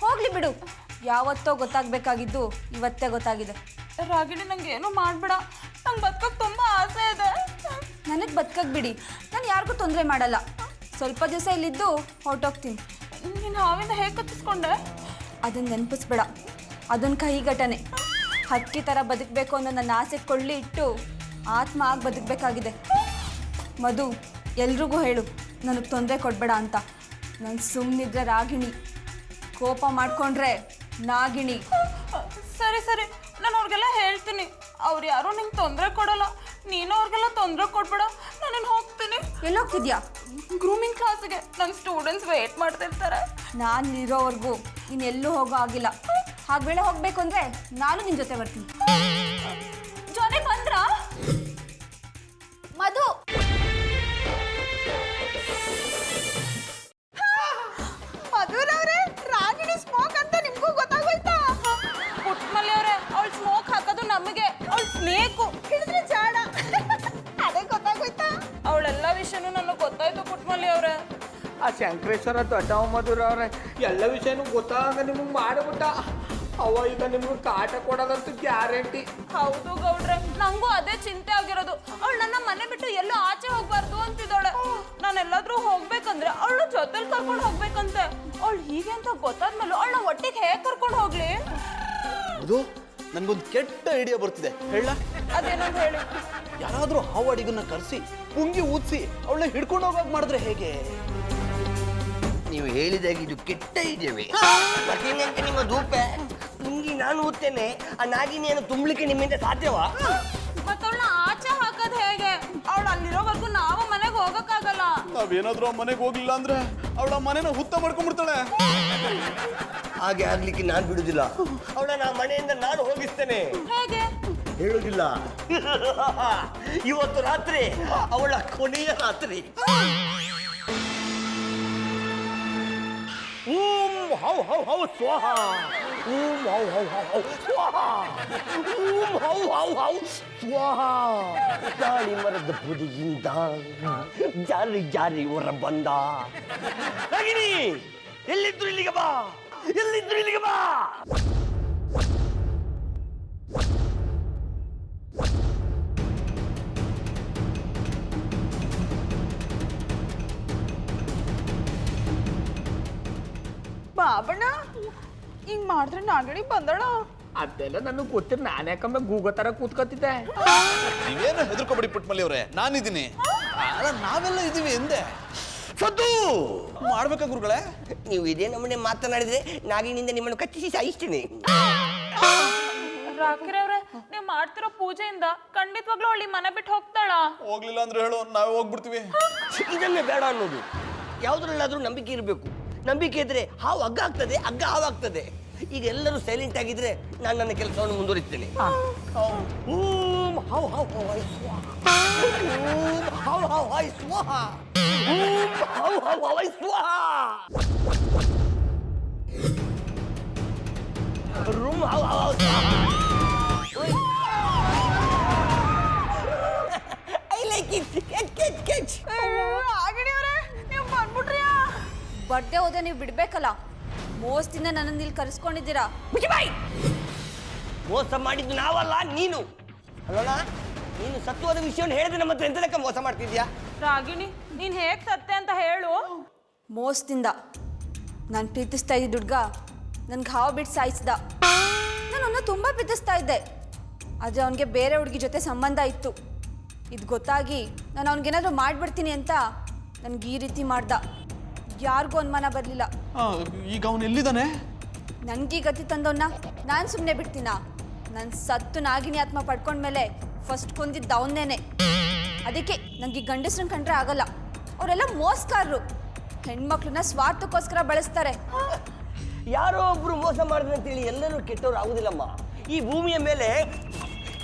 ಹೋಗ್ಲಿ ಬಿಡು, ಯಾವತ್ತೋ ಗೊತ್ತಾಗಬೇಕಾಗಿದ್ದು ಇವತ್ತೇ ಗೊತ್ತಾಗಿದೆ. ರಾಗಿಣಿ, ನಂಗೆ ಏನು ಮಾಡಬೇಡ. ನಂಗೆ ಬದುಕೋಕೆ ತುಂಬ ಆಸೆ ಇದೆ. ನನಗೆ ಬದುಕಕ್ಕೆ ಬಿಡಿ, ನಾನು ಯಾರಿಗೂ ತೊಂದರೆ ಮಾಡಲ್ಲ. ಸ್ವಲ್ಪ ದಿವಸ ಇಲ್ಲಿದ್ದು ಹೊರಟೋಗ್ತೀನಿ. ನೀನು ಹಾವಿಂದ ಹೇಗೆ ಕಚ್ಚಿಸ್ಕೊಂಡೆ? ಅದನ್ನು ನೆನಪಿಸ್ಬೇಡ, ಅದೊಂದು ಕಹಿ ಘಟನೆ. ಹಕ್ಕಿ ಥರ ಬದುಕಬೇಕು ಅನ್ನೋ ನನ್ನ ಆಸೆ ಕೊಳ್ಳಿ ಇಟ್ಟು ಆತ್ಮ ಆಗಿ ಬದುಕಬೇಕಾಗಿದೆ. ಮಧು, ಎಲ್ರಿಗೂ ಹೇಳು ನನಗೆ ತೊಂದರೆ ಕೊಡಬೇಡ ಅಂತ. ನಾನು ಸುಮ್ಮನಿದ್ರೆ ರಾಗಿಣಿ, ಕೋಪ ಮಾಡಿಕೊಂಡ್ರೆ ನಾಗಿಣಿ. ಸರಿ ಸರಿ, ನಾನು ಅವ್ರಿಗೆಲ್ಲ ಹೇಳ್ತೀನಿ. ಅವ್ರು ಯಾರೂ ನಿಂಗೆ ತೊಂದರೆ ಕೊಡಲ್ಲ. ನೀನು ಅವ್ರಿಗೆಲ್ಲ ತೊಂದರೆ ಕೊಡ್ಬೇಡ. ನಾನು ಹೋಗ್ತೀನಿ. ಎಲ್ಲೋಗ್ತಿದ್ಯಾ? ಗ್ರೂಮಿಂಗ್ ಕ್ಲಾಸಿಗೆ. ನನ್ನ ಸ್ಟೂಡೆಂಟ್ಸ್ ವೇಟ್ ಮಾಡ್ತಿರ್ತಾರೆ. ನಾನು ಇರೋವರೆಗೂ ನೀನು ಎಲ್ಲೂ ಹೋಗೋ ಆಗಿಲ್ಲ. ಹಾಗೆ ವೇಳೆ ಹೋಗಬೇಕು ಅಂದರೆ ನಾನು ನಿನ್ನ ಜೊತೆ ಬರ್ತೀನಿ. ಜಾನಿ ಬಂದ್ರಾ? ಮಧು, ಮಧುರವ್ರೆ, ರಾಗಿಣಿ ಸ್ಮೋಕ್ ಅಂತ ನಿಮ್ಗೂ ಗೊತ್ತಾಗೋಯ್ತಾ? ಪುಟ್ಮಲ್ಲಿ ಅವರೇ, ಅವಳು ಸ್ಮೋಕ್ ಹಾಕೋದು ನಮಗೆ. ಅವಳು ಸ್ನೇಕು ಹಿಡಿದ್ರೆ ಜಾಡ. ಅದೇ ಗೊತ್ತಾಗೋಯ್ತಾ? ಅವಳೆಲ್ಲ ವಿಷಯನೂ ನನಗೆ ಗೊತ್ತಾಯ್ತು ಪುಟ್ಮಲ್ಲಿ ಅವರೇ. ಆ ಶಂಕರೇಶ್ವರ ದೊಡ್ಡವ ಮಧುರವ್ರೆ ಎಲ್ಲ ವಿಷಯನೂ ಗೊತ್ತಾಗ ನಿಮಗೆ ಮಾಡಿಬಿಟ್ಟ. ಅವ ಈಗ ನಿಮ್ಗೆ ಕಾಟ ಕೊಡೋದಂತೂ ಗ್ಯಾರಂಟಿ. ಹೌದು ಗೌಡ್ರೆ, ನಂಗೂ ಅದೇ ಚಿಂತೆ ಆಗಿರೋದು. ಅವಳು ನನ್ನ ಮನೆ ಬಿಟ್ಟು ಎಲ್ಲೂ ಆಚೆ ಹೋಗ್ಬಾರ್ದು ಅಂತಿದ್ದಾಳೆ. ನಾನು ಎಲ್ಲಾದ್ರೂ ಹೋಗ್ಬೇಕಂದ್ರೆ ಅವಳು ಜೊತೆಲಿ ಕರ್ಕೊಂಡು ಹೋಗ್ಬೇಕಂತೆ. ಅವಳು ಹೀಗೆ ಅಂತ ಗೊತ್ತಾದ್ಮೇಲೆ ಅವಳನ್ನ ಒಟ್ಟಿಗೆ ಹೇಗೆ ಕರ್ಕೊಂಡು ಹೋಗ್ಲಿ? ಅದು ನನ್ಗೊಂದು ಕೆಟ್ಟ ಐಡಿಯಾ ಬರ್ತಿದೆ, ಹೇಳ? ಅದೇನಂತ ಹೇಳಿ. ಯಾರಾದ್ರೂ ಹಾವು ಅಡಿಗನ್ನ ಕರೆಸಿ ಪುಂಗಿ ಊದಿಸಿ ಅವಳನ್ನ ಹಿಡ್ಕೊಂಡು ಹೋಗೋಕೆ ಮಾಡಿದ್ರೆ ಹೇಗೆ? ನೀವು ಹೇಳಿದಾಗ ಇದು ಕೆಟ್ಟ ಇದೆಯೇ? ಮತ್ತೇನಂತ ನಿಮ್ಮ ಧೂಪೆ ತುಂಗಿ ನಾನು ಊದ್ತೇನೆ. ಆ ನಾಗಿನಿಯನ್ನು ತುಂಬಲಿಕ್ಕೆ ನಿಮ್ಮಿಂದ ಸಾಧ್ಯವಾ? ಮತ್ತವಳನ್ನ ಆಚೆ ಹಾಕೋದು ಹೇಗೆ? ಅವಳು ಅಲ್ಲಿರೋವರೆಗೂ ನಾವು ಮನೆಗೆ ಹೋಗಕ್ಕಾಗಲ್ಲ. ನಾವೇನಾದ್ರೂ ಆ ಮನೆಗೆ ಹೋಗ್ಲಿಲ್ಲ ಅಂದ್ರೆ ಅವಳ ಮನೆನ ಹುತ್ತ ಮಾಡ್ಕೊಂಡ್ಬಿಡ್ತಾಳೆ. ಹಾಗೆ ಆಗ್ಲಿಕ್ಕೆ ನಾನು ಬಿಡುದಿಲ್ಲ. ಅವಳನ್ನ ಮನೆಯಿಂದ ನಾನು ಹೋಗಿಸ್ತೇನೆ. ಹೇಗೆ? ಹೇಳುದಿಲ್ಲ. ಇವತ್ತು ರಾತ್ರಿ ಅವಳ ಕೊನೆಯ ರಾತ್ರಿ. ಓಂ ಹೌ ಹೌ ಹೌ ಸ್ವಾಹ. ಓಂ ಹೌ ಹೌ ಹೌ ಹೌ ಸ್ವಾಹ. ಓಂ ಹೌ ಹೌ ಹೌ ಸ್ವಾಹ. ಗಾಳಿ ಮರದ ಬುದಿಯಿಂದ ಜಾರಿ ಜಾರಿ ಹೊರ ಬಂದ. ರಾಗಿಣಿ, ಎಲ್ಲಿದ್ರು ಇಲ್ಲಿಗೆ ಬಾ, ಎಲ್ಲಿದ್ರು ಇಲ್ಲಿಗೆ ಬಾ. ಬಾಬಣ್ಣ ಹಿಂಗ್ ಮಾಡಿದ್ರೆ ನಾಗಣಿ ಬಂದಳ. ಅದೆಲ್ಲ ನನಗೆ ಗೊತ್ತಿರ ನಾನು ಯಾಕಮ್ಮ ಗೂಗೋ ತರ ಕೂತ್ಕೊತಿದ್ದೆ. ನೀವೇನು ಹೆದರ್ಕೊಬೇಡಿ ಪುಟ್ಮಲ್ಲಿ ಅವ್ರೆ, ನಾನಿದ್ದೀನಿ. ಅಲ್ಲ, ನಾವೆಲ್ಲ ಇದೀವಿ ಎಂದೆ. ಸದ್ದು ಮಾಡ್ಬೇಕಾ ಗುರುಗಳೇ? ನೀವು ಇದೇ ನಮ್ಮನೆ ಮಾತನಾಡಿದ್ರೆ ನಾಗಿನಿಂದ ನಿಮ್ಮನ್ನು ಕಚ್ಚಿಸಿ ಸಾಯಿಸ್ತೀನಿ. ರಾಕಿರಿ ಅವ್ರೆ, ನೀವ್ ಮಾಡ್ತಿರೋ ಪೂಜೆಯಿಂದ ಖಂಡಿತವಾಗ್ಲೂ ಅವಳಿ ಮನೆ ಬಿಟ್ಟು ಹೋಗ್ತಾಳ? ಹೋಗ್ಲಿಲ್ಲ ಅಂದ್ರೆ ಹೇಳು, ನಾವೇ ಹೋಗ್ಬಿಡ್ತೀವಿ. ಇದನ್ನೇ ಬೇಡ ಅನ್ನೋದು. ಯಾವುದ್ರಲ್ಲಾದ್ರೂ ನಂಬಿಕೆ ಇರಬೇಕು. ನಂಬಿಕೆ ಇದ್ರೆ ಹಾವು ಹಗ್ಗ ಆಗ್ತದೆ, ಹಗ್ಗ ಹಾವಾಗ್ತದೆ. ಈಗ ಎಲ್ಲರೂ ಸೈಲೆಂಟ್ ಆಗಿದ್ರೆ ನಾನು ನನ್ನ ಕೆಲಸವನ್ನು ಮುಂದುವರಿಸ್ತೇನೆ. ಓಂ ಹೌ ಹೌ ಹೌ ಐ ಸ್ವಾಹ. ಓಂ ಹೌ ಹೌ ಐ ಸ್ವಾಹ. ಓಂ ಹೌ ಹೌ ಹೌ ಐ ಸ್ವಾಹ. ರೂಮ್ ಹೌ ಹೌ ಹೌ ಸ್ವಾಹ. I like it. ಕೆಚ್. ನಾಗಣಿ ಅವರೇ, ನೀವು ಬಂದ್ಬಿಟ್ರಿಯಾ? ಬರ್ದೇ ಹೋದ್ರೆ ನೀವು ಬಿಡ್ಬೇಕಲ್ಲ. ಮೋಸದಿಂದ ನನ್ನನ್ನು ಇಲ್ಲಿ ಕರೆಸ್ಕೊಂಡಿದ್ದೀರಾ. ಮೋಸ ಮಾಡಿದ್ದು ನಾವಲ್ಲ, ನೀನು ಅಲ್ಲೋಣ. ನೀನು ಸತ್ವದ ವಿಷಯವನ್ನು ಹೇಳಿದ್ರೆ ನಮ್ಮ ಹತ್ರ ಎಂತದಕ್ಕೆ ಮೋಸ ಮಾಡ್ತಿದ್ಯಾ? ರಾಗಿಣಿ, ನೀನ್ ಹೇಗ್ ಸತ್ತೆ ಅಂತ ಹೇಳು. ಮೋಸದಿಂದ ನಾನು ಪ್ರೀತಿಸ್ತಾ ಇದ್ದ ಹುಡ್ಗ ನನ್ಗೆ ಹಾವು ಬಿಟ್ಟು ಸಾಯಿಸ್ದ. ನಾನು ಅವನ್ನ ತುಂಬ ಪ್ರೀತಿಸ್ತಾ ಇದ್ದೆ, ಆದರೆ ಅವನಿಗೆ ಬೇರೆ ಹುಡುಗಿ ಜೊತೆ ಸಂಬಂಧ ಇತ್ತು. ಇದು ಗೊತ್ತಾಗಿ ನಾನು ಅವ್ನಿಗೇನಾದರೂ ಮಾಡಿಬಿಡ್ತೀನಿ ಅಂತ ನನಗೆ ಈ ರೀತಿ ಮಾಡ್ದ. ಯಾರಿಗೂ ಅನುಮಾನ ಬರಲಿಲ್ಲ. ಈಗ ಅವನು ಎಲ್ಲಿದ್ದಾನೆ? ನನಗೆ ಗತಿ ತಂದವನ್ನ ನಾನು ಸುಮ್ಮನೆ ಬಿಡ್ತೀನ? ನನ್ನ ಸತ್ತು ನಾಗಿನಿ ಆತ್ಮ ಪಡ್ಕೊಂಡ್ಮೇಲೆ ಫಸ್ಟ್ ಕೊಂದಿದ್ದು ಅವನ್ನೇನೆ. ಅದಕ್ಕೆ ನನಗೆ ಗಂಡಸ್ರನ್ನ ಕಂಡ್ರೆ ಆಗಲ್ಲ. ಅವರೆಲ್ಲ ಮೋಸಗಾರರು, ಹೆಣ್ಮಕ್ಳನ್ನ ಸ್ವಾರ್ಥಕ್ಕೋಸ್ಕರ ಬಳಸ್ತಾರೆ. ಯಾರೋ ಒಬ್ರು ಮೋಸ ಮಾಡಿದ್ರೆ ಅಂತೇಳಿ ಎಲ್ಲರೂ ಕೆಟ್ಟವ್ರು ಆಗುದಿಲ್ಲಮ್ಮ. ಈ ಭೂಮಿಯ ಮೇಲೆ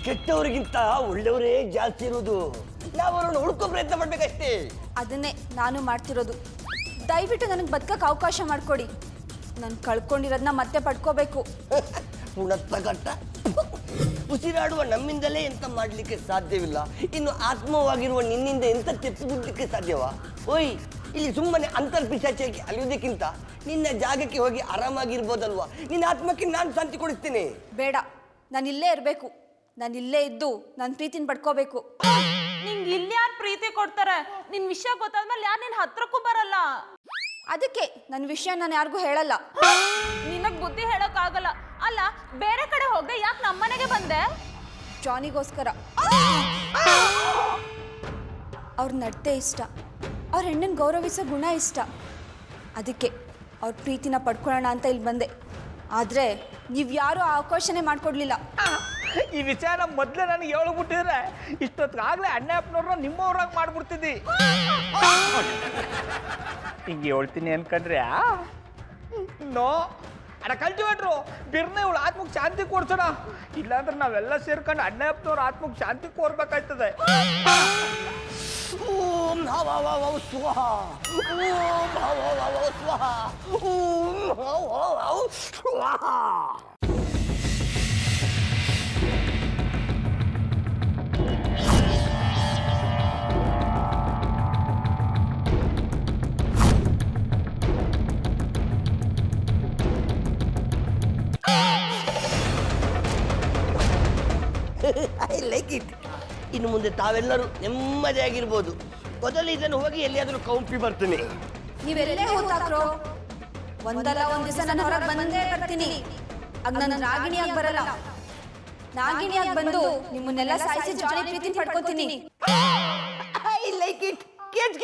ಕೆಟ್ಟವರಿಗಿಂತ ಒಳ್ಳೆಯವರೇ ಜಾಸ್ತಿ ಇರುವುದು. ನಾವು ಅವರನ್ನು ಹುಡುಕೋ ಪ್ರಯತ್ನ ಮಾಡ್ಬೇಕಷ್ಟೇ. ಅದನ್ನೇ ನಾನು ಮಾಡ್ತಿರೋದು. ದಯವಿಟ್ಟು ನನಗೆ ಬದುಕಕ್ಕೆ ಅವಕಾಶ ಮಾಡಿಕೊಡಿ. ನಾನು ಕಳ್ಕೊಂಡಿರೋದನ್ನ ಮತ್ತೆ ಪಡ್ಕೋಬೇಕು. ಪುಣತ್ತಘಟ್ಟ. ಉಸಿರಾಡುವ ನಮ್ಮಿಂದಲೇ ಎಂತ ಮಾಡಲಿಕ್ಕೆ ಸಾಧ್ಯವಿಲ್ಲ, ಇನ್ನು ಆತ್ಮವಾಗಿರುವ ನಿನ್ನಿಂದ ಎಂತ ತೆಪ್ಪಿಬಿಡ್ಲಿಕ್ಕೆ ಸಾಧ್ಯವಾ? ಓಯ್, ಇಲ್ಲಿ ಸುಮ್ಮನೆ ಅಂತರ್ಪಿಶಾಚಿಯಾಗಿ ಅಲಿಯುವುದಕ್ಕಿಂತ ನಿನ್ನ ಜಾಗಕ್ಕೆ ಹೋಗಿ ಆರಾಮಾಗಿರ್ಬೋದಲ್ವಾ? ನಿನ್ನ ಆತ್ಮಕ್ಕೆ ನಾನು ಶಾಂತಿ ಕೊಡಿಸ್ತೀನಿ. ಬೇಡ, ನಾನು ಇಲ್ಲೇ ಇರಬೇಕು. ನಾನು ಇಲ್ಲೇ ಇದ್ದು ನನ್ನ ಪ್ರೀತಿನ ಪಡ್ಕೋಬೇಕು. ನಿಂಗೆ ಇಲ್ಲಿ ಯಾರು ಪ್ರೀತಿ ಕೊಡ್ತಾರೆ? ನಿನ್ ವಿಷಯ ಗೊತ್ತಾದ್ಮೇಲೆ ಯಾರು ನಿನ್ ಹತ್ರಕ್ಕೂ ಬರಲ್ಲ. ಅದಕ್ಕೆ ನನ್ನ ವಿಷಯ ನಾನು ಯಾರಿಗೂ ಹೇಳಲ್ಲ. ನಿನಗ್ ಬುದ್ಧಿ ಹೇಳಕ್ ಆಗಲ್ಲ. ಅಲ್ಲ, ಬೇರೆ ಕಡೆ ಹೋಗದೆ ಯಾಕೆ ನಮ್ಮನೆಗೆ ಬಂದೆ? ಜಾನಿಗೋಸ್ಕರ. ಅವ್ರ ನಡತೆ ಇಷ್ಟ, ಅವ್ರ ಹೆಣ್ಣನ್ನು ಗೌರವಿಸೋ ಗುಣ ಇಷ್ಟ. ಅದಕ್ಕೆ ಅವ್ರ ಪ್ರೀತಿನ ಪಡ್ಕೊಳ್ಳೋಣ ಅಂತ ಇಲ್ಲಿ ಬಂದೆ. ಆದರೆ ನೀವು ಯಾರೂ ಆ ಅವಕಾಶನೇ ಮಾಡಿಕೊಡ್ಲಿಲ್ಲ. ಈ ವಿಚಾರ ಮೊದಲೇ ನನಗೆ ಹೇಳ್ಬಿಟ್ಟಿದ್ರೆ ಇಷ್ಟೊತ್ತಾಗಲೇ ಅಣ್ಣಪ್ಪನವ್ರನ್ನ ನಿಮ್ಮವ್ರಾಗ ಮಾಡ್ಬಿಡ್ತಿದ್ದಿ. ಹಿಂಗೆ ಹೇಳ್ತೀನಿ ಅನ್ಕೊಂಡ್ರೆ ನೋ ಅಣ್ಣ, ಕಲ್ಟಿವೇಟ್ರು ಬಿರ್ನೆ ಇವಳು ಆತ್ಮಕ್ಕೆ ಶಾಂತಿ ಕೊಡ್ಸೋಣ. ಇಲ್ಲಾಂದ್ರೆ ನಾವೆಲ್ಲ ಸೇರ್ಕೊಂಡು ಅಣ್ಣಪ್ಪನವ್ರ ಆತ್ಮಕ್ಕೆ ಶಾಂತಿ ಕೋರ್ಬೇಕಾಯ್ತದೆ. ಓಂ ಹೌ ಹೌ ಹೌ ಸ್ವಾಹ. ಓಂ ಹೌ ಹೌ ಹೌ ಸ್ವಾಹ. ಓಂ ಹೌ ಹೌ ಹೌ ಸ್ವಾಹ. I like it. ಇನ್ನು ಮುಂದೆ ತಾವೆಲ್ಲರೂ ನೆಮ್ಮದಿಯಾಗಿರ್ಬೋದು. ಮೊದಲು ಇದನ್ನು ಹೋಗಿ ಎಲ್ಲಿಯಾದರೂ ಕೌಂಪಿ ಬರ್ತೀನಿ. ನೀವೆಲ್ಲೇ ಹೋಗ್ತಾಕ್ರೋ, ಒಂದಲ್ಲ ಒಂದು ದಿವಸ ನಾನು ಹೊರಗೆ ಬಂದೇ ಬರ್ತೀನಿ. ಆಗ ನಾನು ನಾಗಿಣಿಯಾಗಿ ಬರಲ್ಲ. ನಾಗಿಣಿಯಾಗಿ ಬಂದು ನಿಮ್ಮನ್ನೆಲ್ಲ ಸಾಯಿಸಿ ಜಾನಿ ಪ್ರೀತಿನ ಪಡ್ಕೋತೀನಿ. I like it. ಗೆಟ್